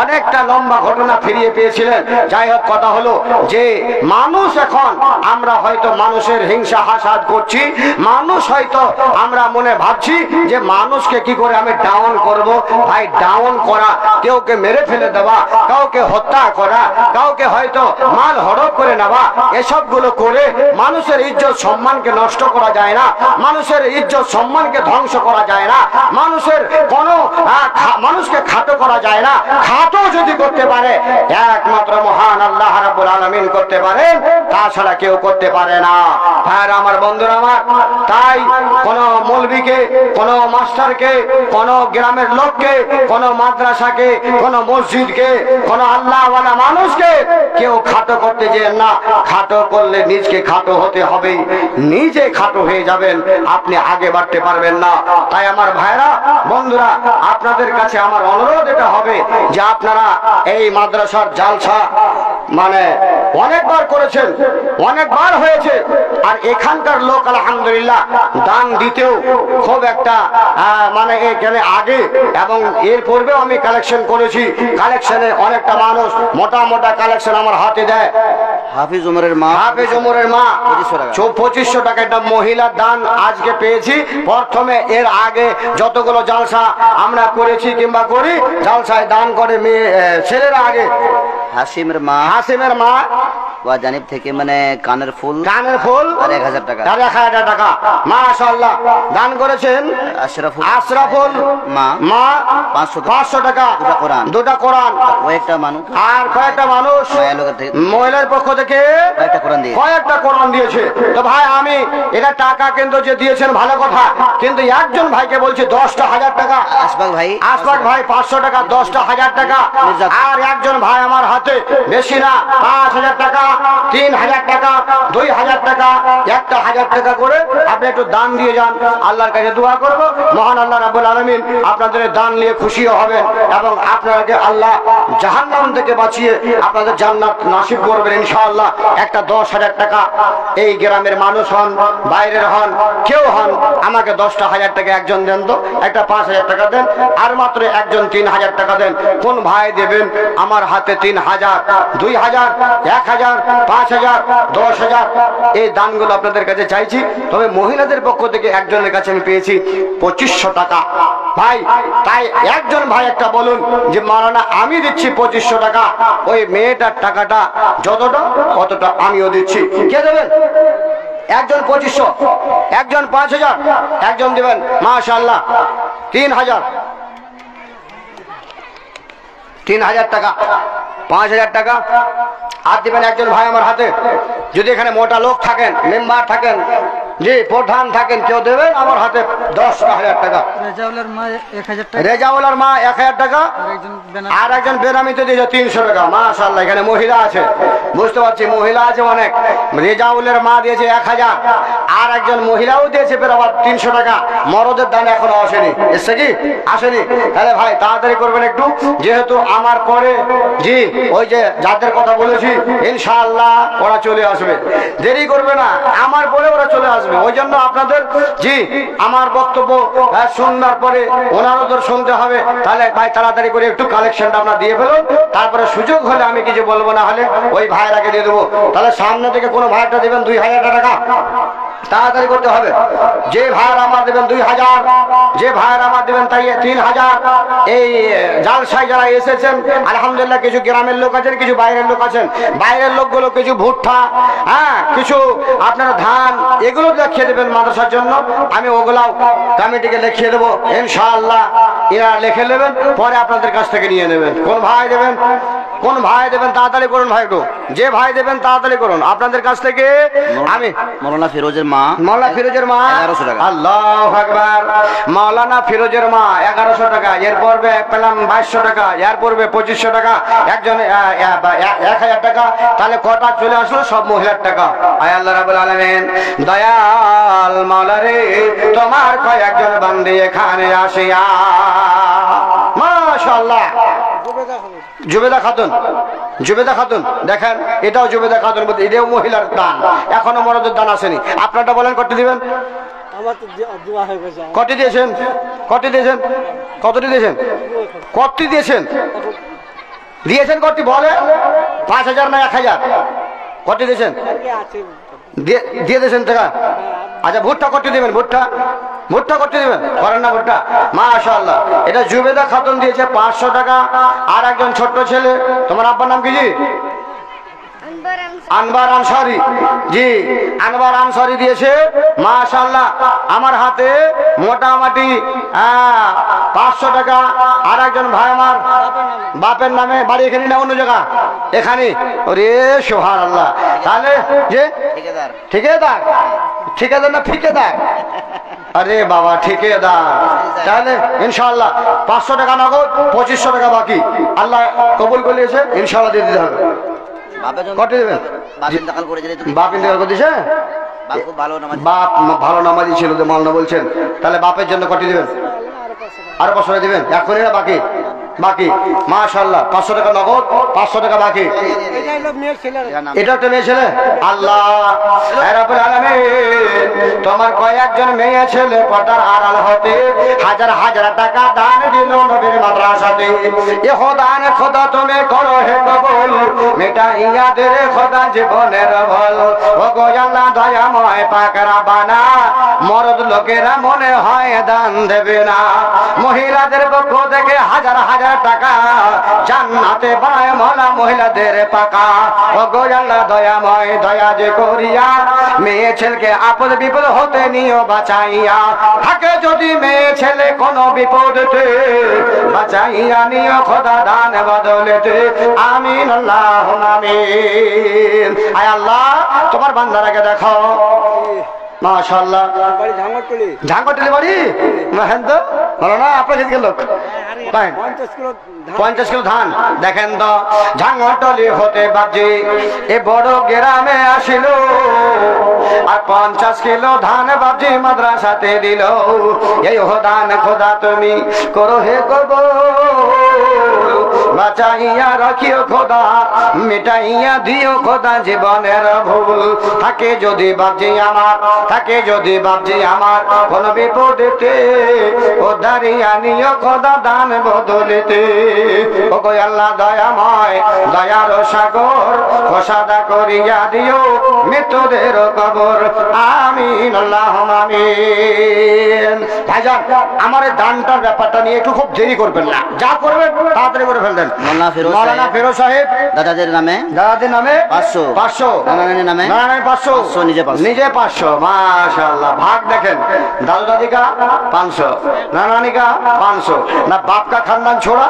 অনেকটা লম্বা ঘটনা ফিরিয়ে পেয়েছিলেন। যাই হোক, কথা হলো যে মানুষ এখন আমরা হয়তো মানুষের হিংসা হাসাদ করছি, মানুষ হয়তো আমরা মনে ভাবছি যে মানুষকে কি করে আমি ডাউন করব। ভাই, ডাউন করা, কেউকে মেরে ফেলে দেওয়া, কাউকে হত্যা করা, কাউকে হয়তো মাল হড়প করে নেওয়া, এসবগুলো করে মানুষের ইজ্জত সম্মানকে নষ্ট করা যায় না, মানুষের ইজ্জত সম্মানকে ধ্বংস করা যায় না, মানুষের কোনো মানুষকে খাটো করা যায় না। খাটো যদি করতে পারে একমাত্র মহান আল্লাহ রাব্বুল আলামিন করতে পারেন, তাছাড়া কেউ করতে পারে না। আর আমার বন্ধুরা আমার, তাই কোন মৌলবীকে, কোন মাস্টারকে, কোন গ্রামের লোককে, কোন মাদ্রাসাকে, কোন মসজিদকে, কোন আল্লাহওয়ালা মানুষকে কেউ খাটো করতে যেন না। খাটো করলে নিজকে খাটো হতে হবে, নিজে খাটো হয়ে যাবেন, আপনি আগে বাড়তে পারবেন না। তাই আমার ভাইরা বন্ধুরা, আপনাদের কাছে আমার অনুরোধ এটা হবে যে আপনারা এই মাদ্রাসার জালসা মানে অনেকবার করেছেন, অনেকবার হয়েছে, আর এখানকার লোক আলহামদুলিল্লাহ দান দিতেও খুব একটা মানে এখানে আগে এবং এর পূর্বেও আমি কালেকশন করেছি, কালেকশনে অনেকটা মানুষ মোটা মোটা কালেকশন আমার হাতে দেয়। হাফিজ ওমরের মা, হাফিজ ওমরের মা 2500 টাকা একটা মহিলার দান আজকে পেয়েছি। প্রথমে এর আগে যতগুলো জালসা আমরা করেছি কিংবা করি, জালসায় দান করে মেয়ে ছেলেরা আগে হাসিমের মা, হাসিমের মা ওয়া জানিব থেকে মানে কানের ফুল, কানের ফুল আর 1000 টাকা, আর 1000 টাকা মাশাআল্লাহ দান করেছেন। আশরাফুল মা 500 টাকা, দুটা কোরআন, কয়েকটা মানুষ আর কয়েকটা মানুষ মহিলার পক্ষ থেকে কয়েকটা কোরআন দিয়েছে। তো ভাই, আমি এটা টাকা কিন্তু যে দিয়েছেন ভালো কথা, কিন্তু একজন ভাইকে বলছি 10,000 টাকা, আশফাক ভাই 500 টাকা, 10,000 টাকা, আর একজন ভাই আমার হাতে বেশি না 5,000 টাকা, 3,000 টাকা, 2,000 টাকা, 1,000 টাকা করে আপনি একটু দান দিয়ে যান। আল্লাহর কাছে দোয়া করব, মহান আল্লাহ রাব্বুল আলামিন আপনাদের দান নিয়ে খুশিও হবেন এবং আপনাদেরকে আল্লাহ জাহান্নাম থেকে বাঁচিয়ে আপনাদের জান্নাত নসিব করবেন ইনশাআল্লাহ। একটা 10,000 টাকা এই গ্রামের মানুষ হন, বাইরের হন, কেউ হন, আমাকে 10,000 টাকা একজন দেন, তো একটা 5,000 টাকা দেন, আর মাত্র একজন 3,000 টাকা দেন। কোন ভাই দেবেন? আমার হাতে 3,000, 2,000, 1,000, 5,000, 10,000 এই দানগুলো আপনাদের কাছে চাইছি। তবে মহিলাদের পক্ষ থেকে একজনের কাছে আমি পেয়েছি 2500 টাকা। ভাই, তাই একজন ভাই একটা বলুন যে মাওলানা আমি দিচ্ছি 2500 টাকা, ওই মেয়েটার টাকাটা যতটা অতটা আমিও দিচ্ছি। কে দেবেন? একজন 2500, একজন 5000, একজন দিবেন মাশাআল্লাহ 3000, 3000 টাকা, 5000 টাকা। আর দিবেন একজন ভাই আমার হাতে, যদি এখানে মোটা লোক থাকেন, মেম্বার থাকেন, জি প্রধান থাকেন, কেউ দেবেন আমার হাতে 10,000 টাকা। রেজাউলের মা 1000 টাকা, রেজাউলার মা 1000 টাকা, আর একজন বেনামিতে দিয়েছে 300 টাকা। মাশাআল্লাহ, এখানে মহিলা আছে, বুঝতে পারছি মহিলা আছে অনেক। রেজাউলের মা দিয়েছে 1000, আর একজন মহিলাও দিয়েছে ফের আবার 300 টাকা। মরদের দান এখনো আসেনি, এসছে কি আসেনি? তাহলে ভাই তাড়াতাড়ি করবেন একটু, যেহেতু আমার পরে জি ওই যে যাদের কথা বলেছি ইনশাআল্লাহ ওরা চলে আসবে, দেরি করবে না, আমার পরে ওরা চলে আসবে। ওই জন্য আপনাদের জি আমার বক্তব্য শুনবার পরে ওনারও শুনতে হবে। তাহলে ভাই তাড়াতাড়ি করে একটু কালেকশনটা আপনার দিয়ে ফেলুন, তারপরে সুযোগ হলে আমি কিছু বলবো, না হলে ওই ভাইয়ের আগে দিয়ে দেবো। তাহলে সামনে থেকে কোনো ভাইটা দেবেন 2000 টাকা, তাড়াতাড়ি করতে হবে। যে ভাইয়ের আমার দেবেন 2000, যে ভাইয়ের আমার দেবেন তাই 3000। এই জালসায় যারা এসেছেন আলহামদুলিল্লাহ, কিছু গ্রামের লোক আছেন, কিছু বাইরের লোক আছেন। বাইরের লোকগুলো কিছু ভুট্টা, হ্যাঁ কিছু আপনারা ধান, এগুলো দেখিয়ে দেবেন মাদ্রাসার জন্য। আমি ওগুলাও কমিটিকে লিখিয়ে দেবো ইনশাআল্লাহ, এরা লিখে নেবেন, পরে আপনাদের কাছ থেকে নিয়ে নেবেন। কোন ভাই দেবেন, কোন ভাই দেবেন তাড়াতাড়ি করুন ভাই, একটু যে ভাই দেবেন তাড়াতাড়ি করুন। আপনাদের কাছ থেকে আমি মৌলানা ফিরোজের মা, মাওলানা ফিরোজের মা 1100 টাকা। আল্লাহু আকবার। মাওলানা ফিরোজের মা 1100 টাকা, এর পড়বে পেলাম 2200 টাকা, এর পড়বে 2500 টাকা, একজন 1000 টাকা। তাহলে কটা চলে আসলো? সব মহিলার টাকা। আয় আল্লাহ রাব্বুল আলামিন, দয়াল মাওলা রে, তোমার কয়েকজন বান্দি এখানে আসিয়া মাশাআল্লাহ। জুবেদা খাতুন, জুবেদা খাতুন দেখেন, এটাও জুবেদা খাতুন, এটাও মহিলার দান, এখনো মরদের দান আসেনি। আপনারটা বলেন কটি দিবেন? কটি দিয়েছেন? কটি দিয়েছেন? কতটি দিয়েছেন? কটি দিয়েছেন? দিয়েছেন কটি বলে? 5000 না 1000? কটি দিয়েছেন? দিয়ে দিয়েছেন টাকা। আচ্ছা ভুট্টা কটি দিবেন? ভুট্টা, ভুট্টা করতে দিবেন, করেন না ভুট্টা? মাশাআল্লাহ, এটা জুবেদা খাতুন দিয়েছে 500 টাকা। আর একজন ছোট্ট ছেলে, তোমার আব্বার নাম কি জি? আনবার আনসারি, জি আনবার আনসারি দিয়েছে মাশাআল্লাহ আমার হাতে মোটামুটি 500 টাকা। আর একজন ভাই আমার বাপের নামে, বাড়ি এখানে না অন্য জায়গা? এখানে। ওরে সুবহানাল্লাহ। তাহলে যে ঠিকাদার, ঠিকাদার, ঠিকাদার না ফিকেদার? আরে বাবা ঠিকাদার। তাহলে ইনশাআল্লাহ 500 টাকা নগদ, 2500 টাকা বাকি। আল্লাহ কবুল করেছে, ইনশাআল্লাহ দিয়ে দিতে হবে। কত দেবেন? বাপ ইন্তেকাল করে দিয়েছে, বাপ ভালো নামাজি ছিল, মাওলানা বলছেন। তাহলে বাপের জন্য কত দেবেন? আরো 500 দিবেন। এখন এরা বাকি, বাকি মাশাআল্লাহ 500 টাকা নগদ, 500 টাকা বাকি। এটা একটা মেয়ে ছেলে। আল্লাহ রাব্বুল আলামিন, তোমার কয়েকজন মেয়ে ছেলে পর্দার আড়াল হতে হাজার হাজার টাকা দান দিল নবীর মাদ্রাসাতে। এ খোদান খোদা তুমি করো হে কবুল, মেটাইয়া দে রে খোদা জীবনের ভুল। ও গো আল্লাহ দয়াময় পাক রাব্বানা, মরদ লোকেরা মনে হয় দান দেবে না, মহিলাদের পক্ষ থেকে হাজার হাজার টাকা জান্নাতে পায় মওলা মহিলাদের পাকা। ও গো আল্লাহ দয়াময়, দয়া যে করিয়া মেয়ে ছেলেকে আপদ বিপদ হতে নিও বাঁচাইয়া। থাকে যদি মেয়ে ছেলে কোন বিপদতে, বাঁচাইয়া নিও খোদা দান বদলেতে। আমিন আল্লাহুম্মা আমিন। আয় আল্লাহ তোমার বান্দারাকে দেখো মাশাআল্লাহ। ঝাঙ্গরটুলি বাড়ি মহেন্দ্র বলো না, আপনার সেদিকে লোক 50 কিলো ধান। দেখেন তো ঝাঙ্গরটুলি হতে বাজে এ বড় গ্রামে আসিল, আর 50 কিলো ধান বাজি মাদ্রাসাতে দিল। এই দান খোদা তুমি করো হে কবুল, বাঁচাইয়া রাখিও খোদা, মিটাইয়া দিও খোদা জীবনের ভুল। থাকে যদি বাজি আমার, থাকে যদি বাজি আমার কোন বিপদেতে, ও দাঁড়িয়া নিও খোদা দান বদলেতে। ও গো আল্লাহ দয়াময়, দয়ার সাগর খোসাদা করিয়া দিও মৃতদের কবর। আমিন আল্লাহুম্মা আমিন। ভাইজান আমার এই দানটার ব্যাপারটা নিয়ে একটু খুব দেরি করবেন না, যা করবেন তাড়াতাড়ি করে ফেলবেন। মৌলানা ফিরোজ সাহেব দাদাদের নামে দাদাদের নামে 500, 500, নানার নামে নানার 500, নিজে 500, নিজে 500। माशाल्लाह भाग देखें, दादू दादी का 500, नानी का 500, ना बाप का खानदान छोड़ा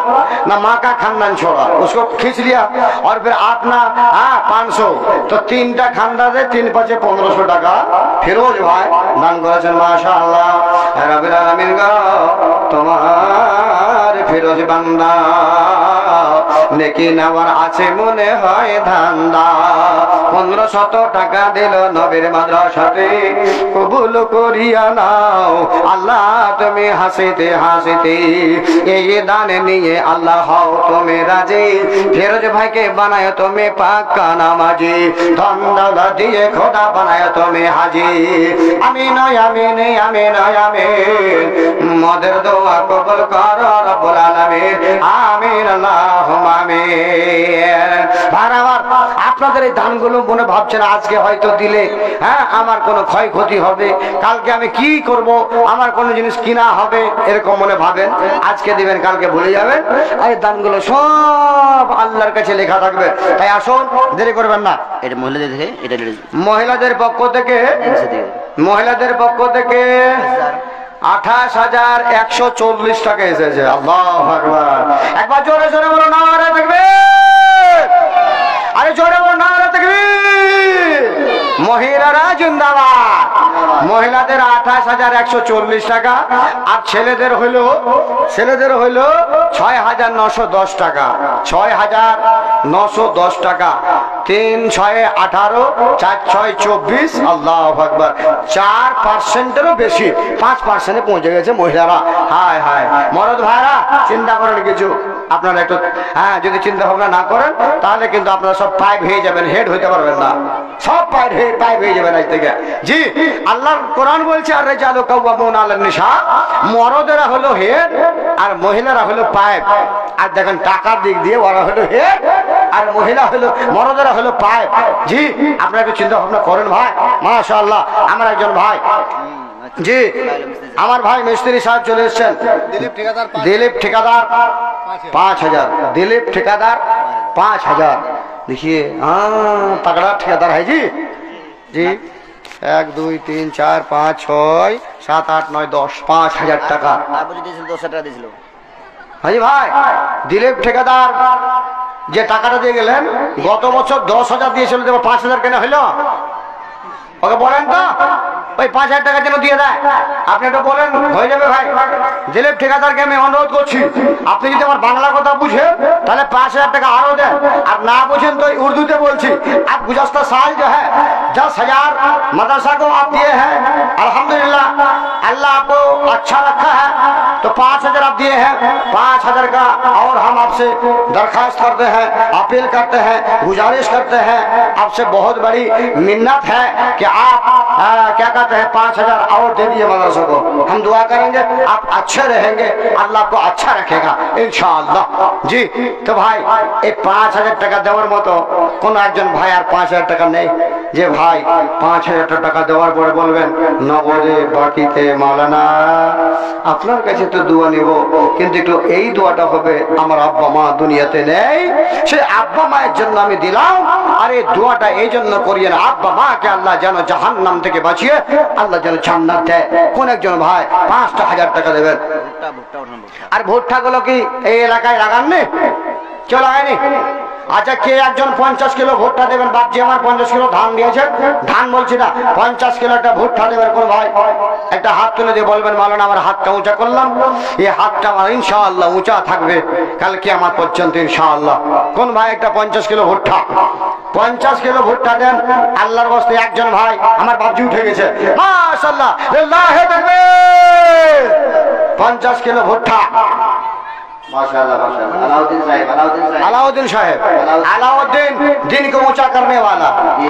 ना माँ का खानदान छोड़ा, उसको खींच लिया और फिर अपना 500, तो 3टा खानदान है 3 5 1500 টাকা ফিরোজ ভাই দান করেছেন। মাশাআল্লাহ রব্বিল আলামিন গো তোমার ফিরোজ বান্দা নেকি নেওয়ার আছে মনে হয় ধান্দা, 1500 টাকা দিল নবীর মাদ্রাসাতে, কবুল করিয়া নাও আল্লাহ তুমি হাসিতে হাসিতে, এই দান নিয়ে আল্লাহ হও তুমি রাজি, ফিরোজ ভাইকে বানায় তুমি পাক্কা নামাজি, ধন দৌলত দিয়ে খোদা বানায় তুমি হাজি। আমিন আমিন আমিন আমিন, মদের দোয়া কবুল কর রব্বুল আলামিন, আমিন আল্লাহুম্মা আমিন। বারবার আপনাদের এই দানগুলো মনে ভাবছেন আজকে হয়তো দিলে আমার কোনো ক্ষয়ক্ষতি হবে, কালকে আমি কি করব, আমার কোনো জিনিস কিনা হবে, এরকম মনে ভাবেন। আজকে দিবেন কালকে ভুলে যাবেন, এই দানগুলো সব আল্লাহর কাছে লেখা থাকবে। তাই আসুন দেরি করবেন না। এটা মহিলাদের থেকে, এটা মহিলাদের পক্ষ থেকে, মহিলাদের পক্ষ থেকে 28,140 টাকা এসেছে। আল্লাহু আকবার। একবার জোরে জোরে বলো নারে তাকবীর, আরে জোরে বলো নারে তাকবীর। মহিলারা জিন্দাবাদ। মহিলাদের 28,140 টাকা, আর ছেলেদের হইল 6,910 টাকা, 6,910 টাকা। 3 6 18, 4 6 24। আল্লাহু আকবার। 4%-এরও বেশি, 5%-এ পৌঁছে গেছে মহিলারা। হায় হায় মরদ ভাইরা চিন্তা করেন কিছু, আপনারা একটু যদি চিন্তা ভাবনা না করেন তাহলে কিন্তু আপনারা সব পাইপ হয়ে যাবেন, হেড হইতে পারবেন না, সব পাইপ হয়ে যাবেন আজ থেকে। জি আল্লাহর কোরআন বলছে আর রিজালু কাওয়ামুনা আলান নিসা, মরদেরা হলো হেড আর মহিলারা হলো পাইপ। আর দেখেন টাকার দিক দিয়ে ওরা হলো হেড আর মহিলা হলো, মরদেরা হলো পাইপ। জি আপনারা একটু চিন্তা ভাবনা করেন ভাই। মাশাআল্লাহ আমার একজন ভাই, জি আমার ভাই মিস্ত্রি সাহেব চলে এসেছেন, দিলীপ ঠিকাদার 5,000, दिलीप ठेकेदार 5,000। देखिए तगड़ा ठेकेदार है जी। जी 1 2 3 4 5 6 7 8 9 10, 5,000 টাকা। হাজি ভাই দিলীপ ঠিকাদার যে টাকাটা দিয়ে গেলেন, গত বছর 10,000 দিয়েছিল, 5,000 কেন হইল? ওকে বলেন তো ওই 5,000 টাকা যেন দিয়ে দেয়। আপনি একটু বলেন, হয়ে যাবে ভাই। দিলীপ ঠিকাদারকে আমি অনুরোধ করছি, আপনি যদি আমার বাংলা কথা বুঝেন তাহলে 5,000 টাকা আরো দেন, আর না বুঝেন तो उर्दूতে বলছি। आप गुज़श्ता साल जो है 10,000 मदरसा को आप दिए हैं, अल्हम्दुलिल्लाह अल्लाह आपको अच्छा रखा है, तो 5,000 आप दिए हैं। 5,000 का और हम आपसे दरखास्त करते हैं, अपील करते हैं, गुजारिश करते हैं, आपसे बहुत बड़ी मिन्नत है कि आप क्या कहते हैं 5,000 और दे दिए मदरसों को। हम दुआ करेंगे आप अच्छे रहेंगे, अल्लाह आपको अच्छा रखेगा इंशाअल्लाह। जी तो भाई ये 5,000 টাকা দেওয়ার মতো কোন একজন ভাই আর 5,000 টাকা নেই যে ভাই 5,000 টাকা দেওয়ার পরে বলবেন নগদে বাকিতে মাওলানা আপনার কাছে তো দোয়া নেব, কিন্তু একটু এই দোয়াটা হবে আমার আব্বা মা দুনিয়াতে নেই, সেই আব্বা মায়ের জন্য আমি দিলাম, আর এই দোয়াটা এই জন্য করিয়েন আব্বা মাকে আল্লাহ যেন জাহান্নাম থেকে বাঁচিয়ে আল্লাহ যেন জান্নাত দেয়। কোন একজন ভাই 5,000 টাকা দেবেন। আর ভুট্টাগুলো কি এই এলাকায় লাগাননি? কেউ লাগায়নি? আচ্ছা কে একজন 50 কিলো ভুট্টা দেবেন? বাপজি আমার 50 কিলো ধান দিয়েছে, ধান বলছি না, 50 কিলো একটা ভুট্টা দেবেন কোন ভাই? একটা হাত তুলে দিয়ে বলবেন মাওলানা আমার হাতটা উঁচা করলাম, এই হাতটা আমার ইনশাআল্লাহ উঁচা থাকবে কাল কিয়ামত পর্যন্ত ইনশাআল্লাহ। কোন ভাই একটা 50 কিলো ভুট্টা, 50 কিলো ভুট্টা দেন আল্লাহর ওয়াস্তে। একজন ভাই আমার বাপজি উঠে গেছে, মাশাআল্লাহ লিল্লাহি তাকবীর, 50 কিলো ভুট্টা। माशाअल्लाह माशाअल्लाह। अलाउद्दीन साहब, अलाउद्दीन दिन को ऊंचा करने वाला,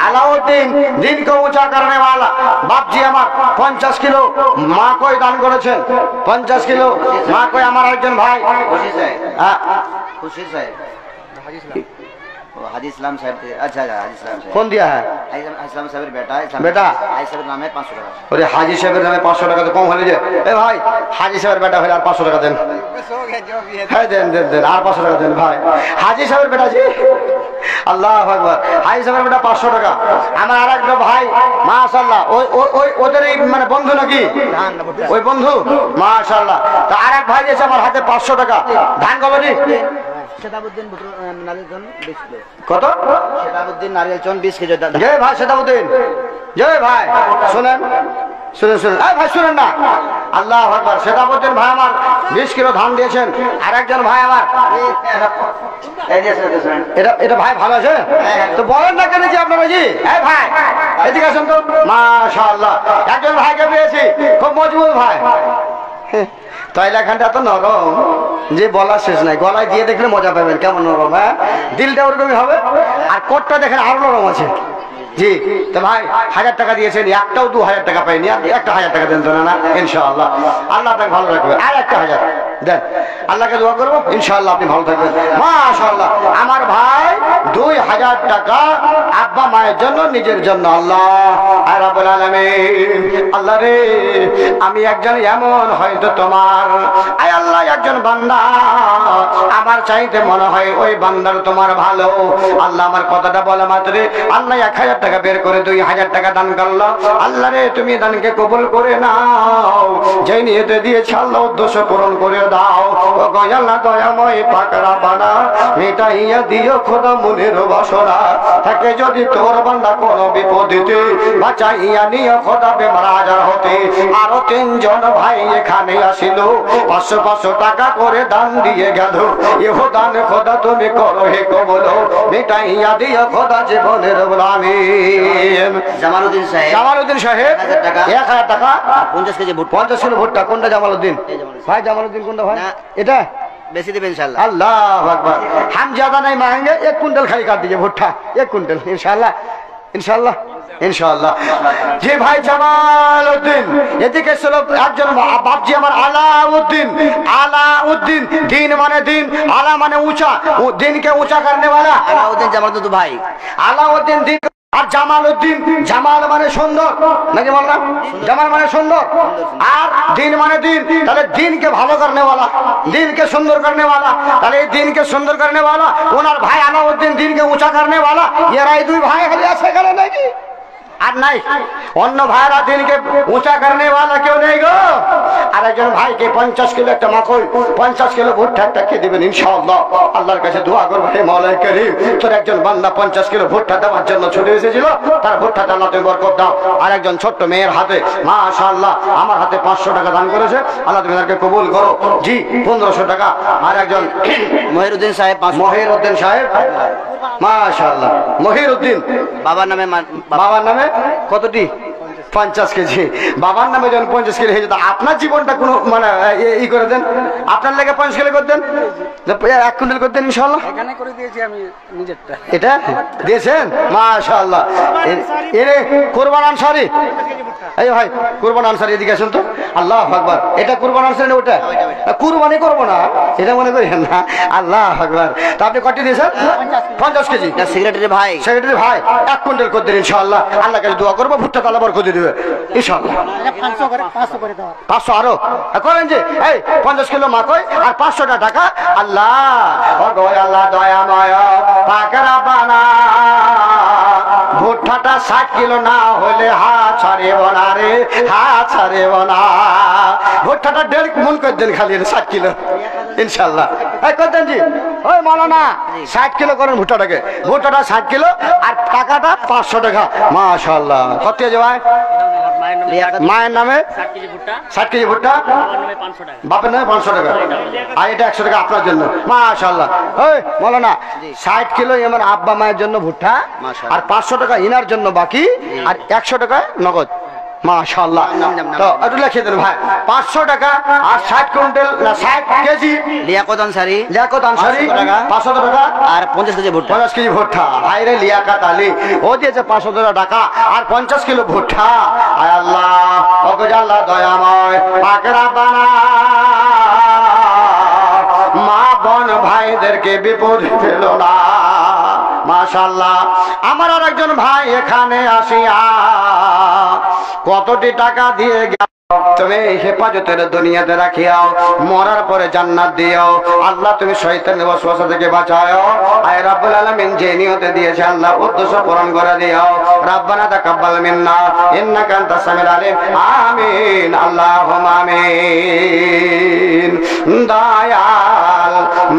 अलाउद्दीन दिन को ऊंचा करने वाला। बाप जी আমার 50 কিলো মা কই দান করেছেন, 50 কিলো মা কই আমার একজন ভাই खुशी साहब, হ্যাঁ खुशी साहब, हाजी इस्लाम साहब। अच्छा हाजी इस्लाम साहब कौन दिया है? इस्लाम साहब बेटा, बेटा हाजी साहब नाम है 500 টাকা। अरे हाजी साहब नामे 500 টাকা তো কম হলে যে। এ ভাই হাজি সাহেবের বেটা হলে আর 500 টাকা দেন। হ্যাঁ দেন দেন দেন, আর 500 টাকা দেন ভাই। হাজি সাহেবের বেটা জি, আল্লাহু আকবার। হাজি সাহেবের বেটা 500 টাকা। আমার আর একটা ভাই মাশাআল্লাহ, ওই ওই ওদের এই মানে বন্ধু নাকি ওই বন্ধু, মাশাআল্লাহ। তো আর এক ভাই দিয়েছে আমার হাতে 500 টাকা। ধান কবে নি? সেতাবুদ্দিন নারিয়েল চন 20 কিলো। কত? সেতাবুদ্দিন নারিয়েল চন 20 কেজি। জয় ভাই সেতাবুদ্দিন, জয় ভাই। শুনেন শুনেন শুনেন, এই ভাই শুনেন না, আল্লাহু আকবার। সেতাবুদ্দিন ভাই আমার 20 কিলো ধান দিয়েছেন। আর একজন ভাই আমার, এটা এটা ভাই ভালো আছে তো বলেন না কেন জি আপনারা জি? এই ভাই এদিকে আসুন তো, মাশাআল্লাহ। একজন ভাইকে পেয়েছি, খুব মজবুত ভাই। তৈলাখানটা তো নরম যে বলার শেষ নাই, গলায় দিয়ে দেখলে মজা পাবেন কেমন নরম। হ্যাঁ, দিলটা ওরকমই হবে। আর কোটটা দেখেন আরো নরম আছে জি। তো ভাই 1000 টাকা দিয়েছেন, একটাও 2000 টাকা পাইনি। একটা 1000 টাকা দেন তো না ইনশাআল্লাহ, আল্লাহ আপনাকে ভালো রাখবে। আর একটা 1000 দেন, আল্লাহকে দোয়া করবো ইনশাআল্লাহ আপনি ভালো থাকবেন মাশাআল্লাহ। আমার ভাই 2000 টাকা আব্বা মায়ের জন্য, নিজের জন্য। আল্লাহ আর রাব্বুল আলামিন, আল্লাহ রে আমি একজন এমন হয়তো তোমার আয় আল্লাহ একজন বান্দা, আমার চাইতে মনে হয় ওই বান্দার তোমার ভালো। আল্লাহ আমার কথাটা বলা মাত্রে আল্লাহ 1000 টাকা বের করে 2000 টাকা দান করলো। আল্লাহ রে তুমি দানকে কবুল করে নাও, যেই নিয়তে দিয়েছে আল্লাহ উদ্দেশ্য পূরণ করে দাও। ও গয়াল্লাহ দয়াময় পাকরা বানা মিটাইয়া দিও খোদা মনের বাসনা, থাকে যদি তোর বান্দা কোনো বিপদেতে বাঁচাইয়া নিও খোদা বেমার আজার হতে। আরো 3 জন ভাই এখানে আসিল, 500 টাকা করে দান দিয়ে গেল। এহো দান খোদা তুমি করো হে কবুল, মিটাইয়া দিও খোদা জীবনের আমিন। জামালউদ্দিন সাহেব, জামালউদ্দিন সাহেব 1000 টাকা 50 কেজি ভুট্টা। 50 কিলো ভুট্টা। কোনটা জামালউদ্দিন ভাই? জামালউদ্দিন কোনটা ভাই? না। এটা বেশি দেবে ইনশাআল্লাহ। अल्लाह अकबर। हम ज्यादा नहीं मांगेंगे, 1 कुंटल खाली कर दीजिए भुट्टा, 1 कुंटल इंशाल्लाह इंशाल्लाह इंशाल्लाह। जी भाई जमालउद्दीन এদিকে ছিল একজন বাপজি আমার আলাউদ্দিন। আলাউদ্দিন, দিন মানে দিন, আলা মানে ऊंचा, দিনকে ऊंचा करने वाला। আলাউদ্দিন জামালউদ্দিন ভাই। আলাউদ্দিন দিন। আর জামালউদ্দিন, জামাল মানে সুন্দর নাকি বললাম? জামাল মানে সুন্দর, আর দিন মানে দিন। তাহলে দিনকে ভালো করনে वाला, দিনকে সুন্দর করনে वाला। তাহলে এই দিনকে সুন্দর করনে वाला ওনার ভাই আলাউদ্দিন, দিনকে উঁচা করনে वाला। এরাই 2 ভাই খালি আছে কেন নাকি? আর নাই অন্য ভাইরা দিনকে উঁচা করনে वाला কেউ নেই গো। আর একজন ভাইকে 50 কিলো একটা মাখন, 50 কিলো ভুট্টা একটা কে দিবেন ইনশাআল্লাহ। আল্লাহর কাছে দোয়া করব, হে মাওলাই করিম তোর একজন বান্দা 50 কিলো ভুট্টা দেওয়ার জন্য ছুটে এসেছিল, তার ভুট্টাটা আল্লাহ তুমি বরকত দাও। আর একজন ছোট্ট মেয়ের হাতে মাশাআল্লাহ আমার হাতে 500 টাকা দান করেছে, আল্লাহ তুমি তাকে কবুল করো জি। 1500 টাকা। আর একজন মহিরউদ্দিন সাহেব 500। মহিরউদ্দিন সাহেব মাশাআল্লাহ। মহিরউদ্দিন বাবার নামে বাবার নামে কতটি? 50 কেজি। বাবার নামে যখন 50 কেজি হয়ে যেত, আপনার জীবনটা কোনো মানে ই করে দেন, আপনার লেগে 50 কিলো করতেন, 1 কুইন্টাল করতেন ইনশাআল্লাহ। এখানে করে দিয়েছি আমি নিজেরটা। এটা দিয়েছেন মাশাআল্লাহ। এরে কুরবান আনসারী, এই ভাই কুরবান আনসারী এদিকে আসুন তো। আল্লাহু আকবার। এটা কুরবান আনসারী না? ওটা কুরবানি করব না এটা মনে করেন না। আল্লাহু আকবার। তা আপনি কত দিয়েছেন? 50 কেজি। সেক্রেটারি ভাই, সেক্রেটারি ভাই 1 কুইন্টাল করে দেন ইনশাআল্লাহ। আল্লাহর কাছে দোয়া করব ভুট্টা তালা বরকত দিবে ইনশাআল্লাহ। 500 করে দাও। 500 আরো করেন যে এই 50 কিলো মাকই আর 500 টাকা। আল্লাহ ও গো আল্লাহ দয়াময় পাকরা বানা, ভুট্টাটা 60 কিলো না হলে হাত ছাড়িব না রে, হাত ছাড়িব না। ভুট্টাটা 1.5 মন করে দেন খালি 60 কিলো ইনশাআল্লাহ। এই করতেন জি ওই মাওলানা 60 কিলো করেন ভুট্টাটাকে। ভুট্টাটা 60 কিলো আর টাকাটা 500 টাকা মাশাআল্লাহ। কত আছে ভাই? মায়ের নামে 60 কেজি ভুট্টা, বাপের নামে 500 টাকা, আর এটা 100 টাকা আপনার জন্য মাশাআল্লাহ। ওই মাওলানা 60 কিলো আমার আব্বা মায়ের জন্য ভুট্টা, আর 500 টাকা ইনার জন্য বাকি, আর 100 টাকা নগদ মাশাআল্লাহ। তো একটু লিখে দেন ভাই। 500 টাকা আর 60 কুইন্টাল না 60 কেজি লিয়াকত আনসারী, লিয়াকত আনসারী 500 টাকা আর 50 কেজি ভুট্টা। 50 কেজি ভুট্টা। হায়রে লিয়াকত আলী ও দিয়েছে 500 টাকা আর 50 কিলো ভুট্টা। আয় আল্লাহ ওগো আল্লাহ দয়াময় পাকরা বানা, মা বোন ভাইদেরকে বিপদ ফেলো না মাশাআল্লাহ। আমার আর একজন ভাই এখানে আসিয়া কতটি টাকা দিয়ে গেল তুমি হেফাজতের দুনিয়াতে রাখিয়াও, মরার পরে জান্নাত দিও। আল্লাহ তুমি শয়তানের ওয়াসওয়াসা থেকে বাঁচাও। আয় রব্বুল আলামিন যে নিয়তে দিয়েছে আল্লাহ উদ্দেশ্য পূরণ করে দিও। রব্বানা তাকাব্বাল মিন্না ইন্নাকা আনতাস সামিউল আলিম। আমিন আল্লাহুম্মা আমিন। দয়াল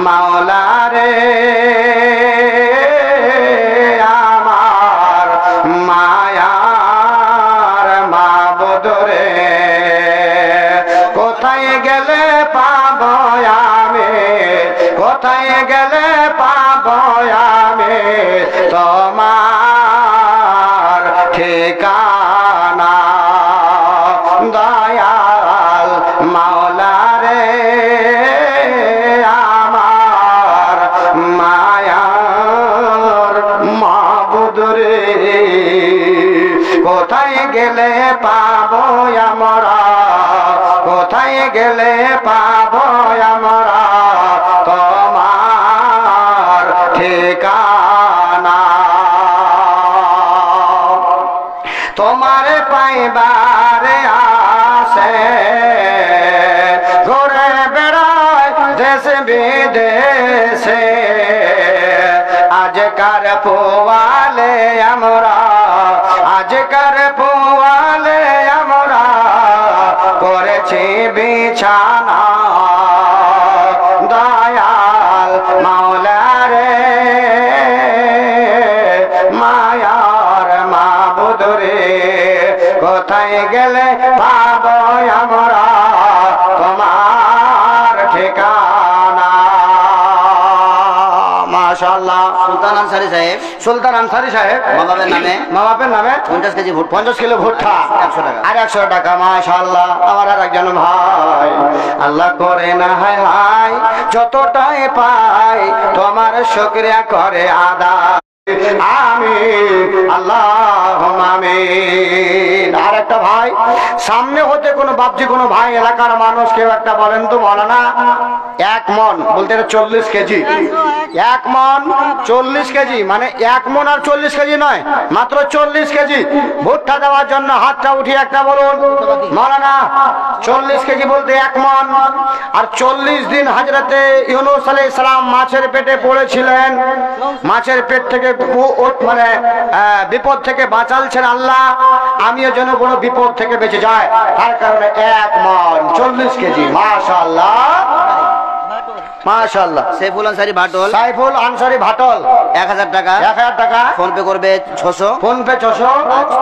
মাওলা রে আমার মায়ার মাবুদ রে, কোথায় গেলে পাবো আমি, কোথায় গেলে পাবো আমি তোমার ঠিকানা। দয়াল মাওলা রে আমার মায়ার মাবুদ রে, কোথায় গেলে পাবো আমরা, কোথায় গেলে পাবো আমরা তোমার ঠিকানা। তোমার পাইবারে আসে ঘুরে বেড়ায় দেশ বিদেশে, আজকার পোয়ালে আমরা, আজকার পোয়ালে আমরা করেছি বিছানা। দয়াল মাওলা রে মায়ার মাবুদ রে, কোথায় গেলে পাবো আমরা তোমার ঠিকানা। মাশাআল্লাহ। সুলতান আনসারি সাহেব, সুলতান আনসারি সাহেব মা বাবার নামে, মা বাপের নামে 50 কেজি ভুট্টা, 50 কিলো ভুট্টা, 100 টাকা। আর 100 টাকা। মাশাআল্লাহ। আমার আর একজন ভাই আল্লাহ করে না হায় হায়, যতটাই পাই তোমার শুকরিয়া করে আদায়। আমিন আল্লাহুম্মা আমিন। আর একটা ভাই সামনে হতে কোনো বাপজি কোনো ভাই এলাকার মানুষ কেউ একটা বলেন তো মাওলানা, 1 মণ বলতে 40 কেজি, 1 মণ 40 কেজি, মানে 1 মণ আর 40 কেজি নয়, মাত্র 40 কেজি ভুট্টা দেওয়ার জন্য হাতটা উঠিয়ে একটা বলুন মাওলানা। 40 কেজি বলতে 1 মণ। আর 40 দিন হযরতে ইউনূস আলাইহিস সালাম মাছের পেটে পড়েছিলেন, মাছের পেট থেকে মানে বিপদ থেকে বাঁচালছেন আল্লাহ, আমিও যেন কোনো বিপদ থেকে বেঁচে যায়, তার কারণে 1 মণ 40 কেজি। মাশাআল্লাহ মাশাআল্লাহ। সাইফুল আনসারি ভাটল, সাইফুল আনসারি ভাটল 1000 টাকা, 1000 টাকা। ফোন পে করবে 600, ফোন পে 600,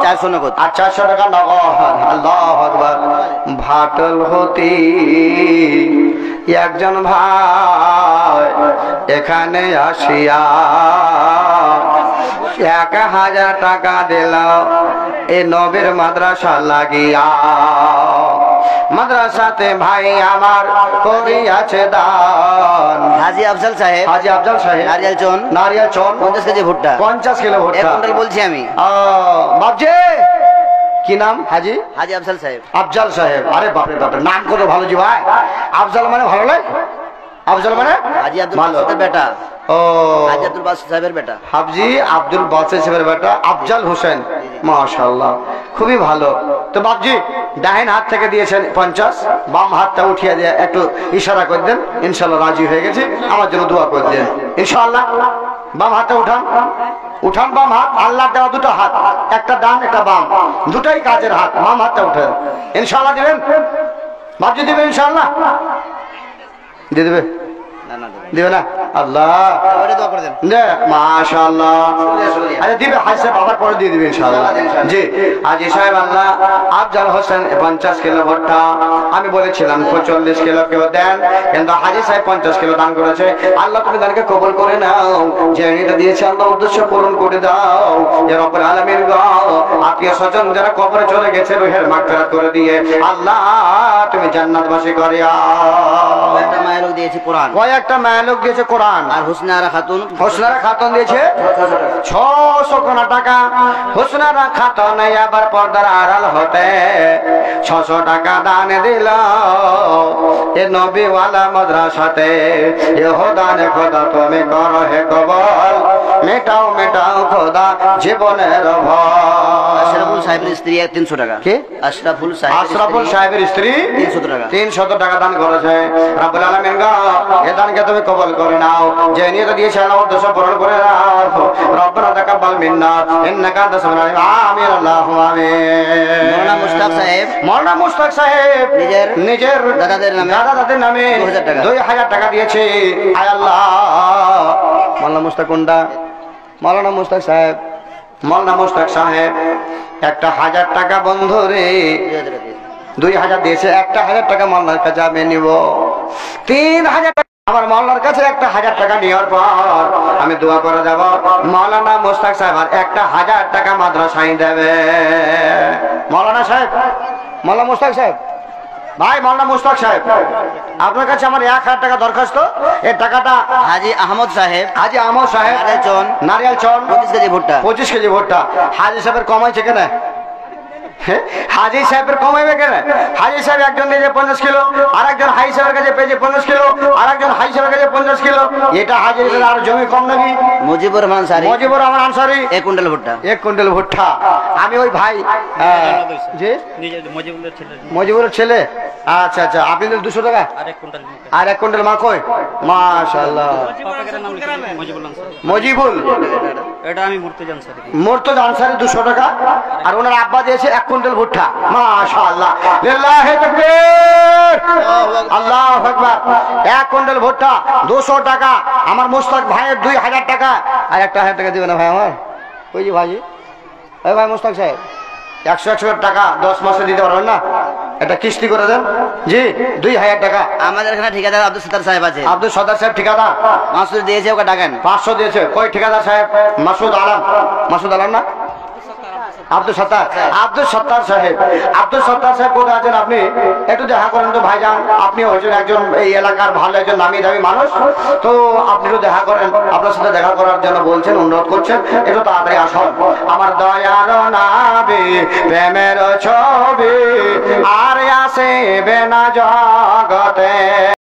400 নগদ। আর 400 টাকা নগদ। আল্লাহু আকবার। ভাটল হতি একজন ভাই এখানে আসিয়া 1000 টাকা দিল এ নবীর মাদ্রাসা লাগিয়া। মাদ্রাসাতে ভাই আমার করিয়াছে দান। হাজী আফজাল সাহেব, হাজী আফজাল সাহেব নারিয়াল চন, নারিয়াল চন 50 কেজি ভুট্টা, 50 কিলো 1 ভুট্টা। কুইন্টাল বলছি আমি। বাপজি কি নাম? হাজি হাজী আফজাল সাহেব। আফজাল সাহেব। আরে বাপরে বাপরে, নাম কত ভালো জি ভাই। আফজাল মানে ভালো নয়, আফজাল মানে হাজী আব্দুল বাসিতের বেটা, ও হাজী আব্দুল বাসিত সাহেবের বেটা। হাজি আব্দুল বাসিত সাহেবের বেটা আফজাল হোসেন। মাশাআল্লাহ, খুবই ভালো। তো বাপজি ডাইন হাত থেকে দিয়েছেন 50, বাম হাতটা উঠিয়ে দিয়ে একটু ইশারা করে দেন, ইনশাআল্লাহ রাজি হয়ে গেছে, আমার জন্য দোয়া করে দেন ইনশাআল্লাহ। বাম হাতটা উঠান, উঠান বাম হাত, আল্লাহ দেওয়া দুটো হাত, একটা ডান একটা বাম, দুটাই কাজের হাত। বাম হাতটা উঠেন ইনশাআল্লাহ। দিবেন বাপজি, দিবেন ইনশাআল্লাহ? দিয়ে দেবে না না দিবে না? আল্লাহ ওরে দোয়া করে দেন। মাশাআল্লাহ। আচ্ছা দিবে, হাসে বাবার পরে দিয়ে দিবে ইনশাআল্লাহ। জি হাজী সাহেব আল্লাহ আফজাল হোসেন 50 কিলো ভুট্টা, আমি বলেছিলাম 40 কিলো কেউ দেন, কিন্তু হাজী সাহেব 50 কিলো দান করেছে। আল্লাহ তুমি দানকে কবুল করে নাও, যে এটা দিয়েছে আল্লাহ উদ্দেশ্য পূরণ করে দাও ইয়া রব্বুল আলামিন গো। আত্মীয় স্বজন যারা কবরে চলে গেছে রুহের মাগফিরাত করে দিয়ে আল্লাহ তুমি জান্নাতবাসী করিয়া। একটা মায়ের লোক দিয়েছি কোরআন, কয়েকটা মায়ের লোক দিয়েছে কোরআন, আর হুসনারা খাতুন, হোসনারা খাতুন দিয়েছে 600 টাকা। হোসনারা খাতুন আবার পর্দার আড়াল হতে 600 টাকা দান দিল এ নবীওয়ালা মাদ্রাসাতে। এহো দানে খোদা তুমি করো হে কবল, মেটাও মেটাও খোদা জীবনের ভয়। আশরাফুল সাহেবের স্ত্রী 300 টাকা। কে? আশরাফুল সাহেবের স্ত্রী 300 টাকা। 300 টাকা দান করেছে। রব্বুল আলামিন গো এ দানকে তুমি কবুল করে নাও, যে নিয়ত দিয়েছে আল্লাহ উদ্দেশ্য পূরণ করে নাও। রব্বানা তাকাব্বাল মিন্না ইন্নাকা আনতাস সামিউল আলিম। আমিন আল্লাহুম্মা আমিন। মাওলানা মুশতাক সাহেব নিজের দাদাদের নামে 2000 টাকা দিয়েছে। আয় আল্লাহ, মাওলানা মুশতাক কোনটা? মাওলানা মুশতাক সাহেব একটা 1000 টাকা বন্ধু রে 2000 দিয়েছে। 1000 টাকা মাওলানার কাছে আমি নিব। 3000 টাকা আমার মাওলানার কাছে 1000 টাকা নেওয়ার পর আমি দোয়া করে যাব, মাওলানা মুশতাক সাহেব আর 1000 টাকা মাদ্রাসায় দেবে। মাওলানা মুশতাক সাহেব ভাই, মাওলানা মুশতাক সাহেব আপনার কাছে আমার 1000 টাকা দরখাস্ত। এই টাকাটা হাজি আহমদ সাহেব নারিয়াল চন 25 কেজি ভুট্টা। 25 কেজি ভুট্টা। হাজি সাহেবের কমাইছে কেন? হাজি সাহেবের কমাইবে কেন? হাজি সাহেব একজন দিয়েছে 50 কিলো, আর একজন হাই সাহেবের কাছে পেয়েছে 50 কিলো, আর একজন হাই সাহেবের কাছে 50 কিলো। এটা হাজির আর জমি কম নাকি? মুজিবুর রহমান আনসারী 1 কুইন্টাল ভুট্টা। 1 কুইন্টাল ভুট্টা। আমি ওই ভাই যে মজিবুরের ছেলে। আচ্ছা আচ্ছা, আপনি 200 টাকা আর 1 কুইন্টাল মাকই। মাশাআল্লাহ। মজিবুল এটা আমি মুর্তজা আনসারী 200 টাকা, আর ওনার আব্বা দিয়েছে 1 কুইন্টাল ভুট্টা। মাশাআল্লাহ, লিল্লাহি তাকবীর, আল্লাহু আকবার। 1 কুইন্টাল ভুট্টা 200 টাকা। আমার মুশতাক ভাইয়ের 2000 টাকা, আর 1000 টাকা দিবে না ভাই আমার? ওই যে ভাই, ওই ভাই মুশতাক সাহেব 100 টাকা 10 মাসে দিতে পারবেন না? এটা কিস্তি করে দেন। জি 2000 টাকা। আমাদের এখানে ঠিকাদার আব্দুল সত্তার সাহেব আছে। আব্দুল সত্তার সাহেব ঠিকাদার 500 দিয়েছে, ওকে ডাকেন। 500 দিয়েছে। কই ঠিকাদার সাহেব? মাসুদ আলম না? আব্দুল সত্তার সাহেব কোথায় আছেন আপনি? একটু দেখা করেন তো ভাইজান। আপনি হয়েছেন একজন এই এলাকার ভালো একজন নামি দামি মানুষ, তো আপনি একটু দেখা করেন। আপনার সাথে দেখা করার জন্য বলছেন, অনুরোধ করছেন, একটু তাড়াতাড়ি আসুন। আমার দয়ার নাবি প্রেমের ছবি আর আসিবে না জগতে।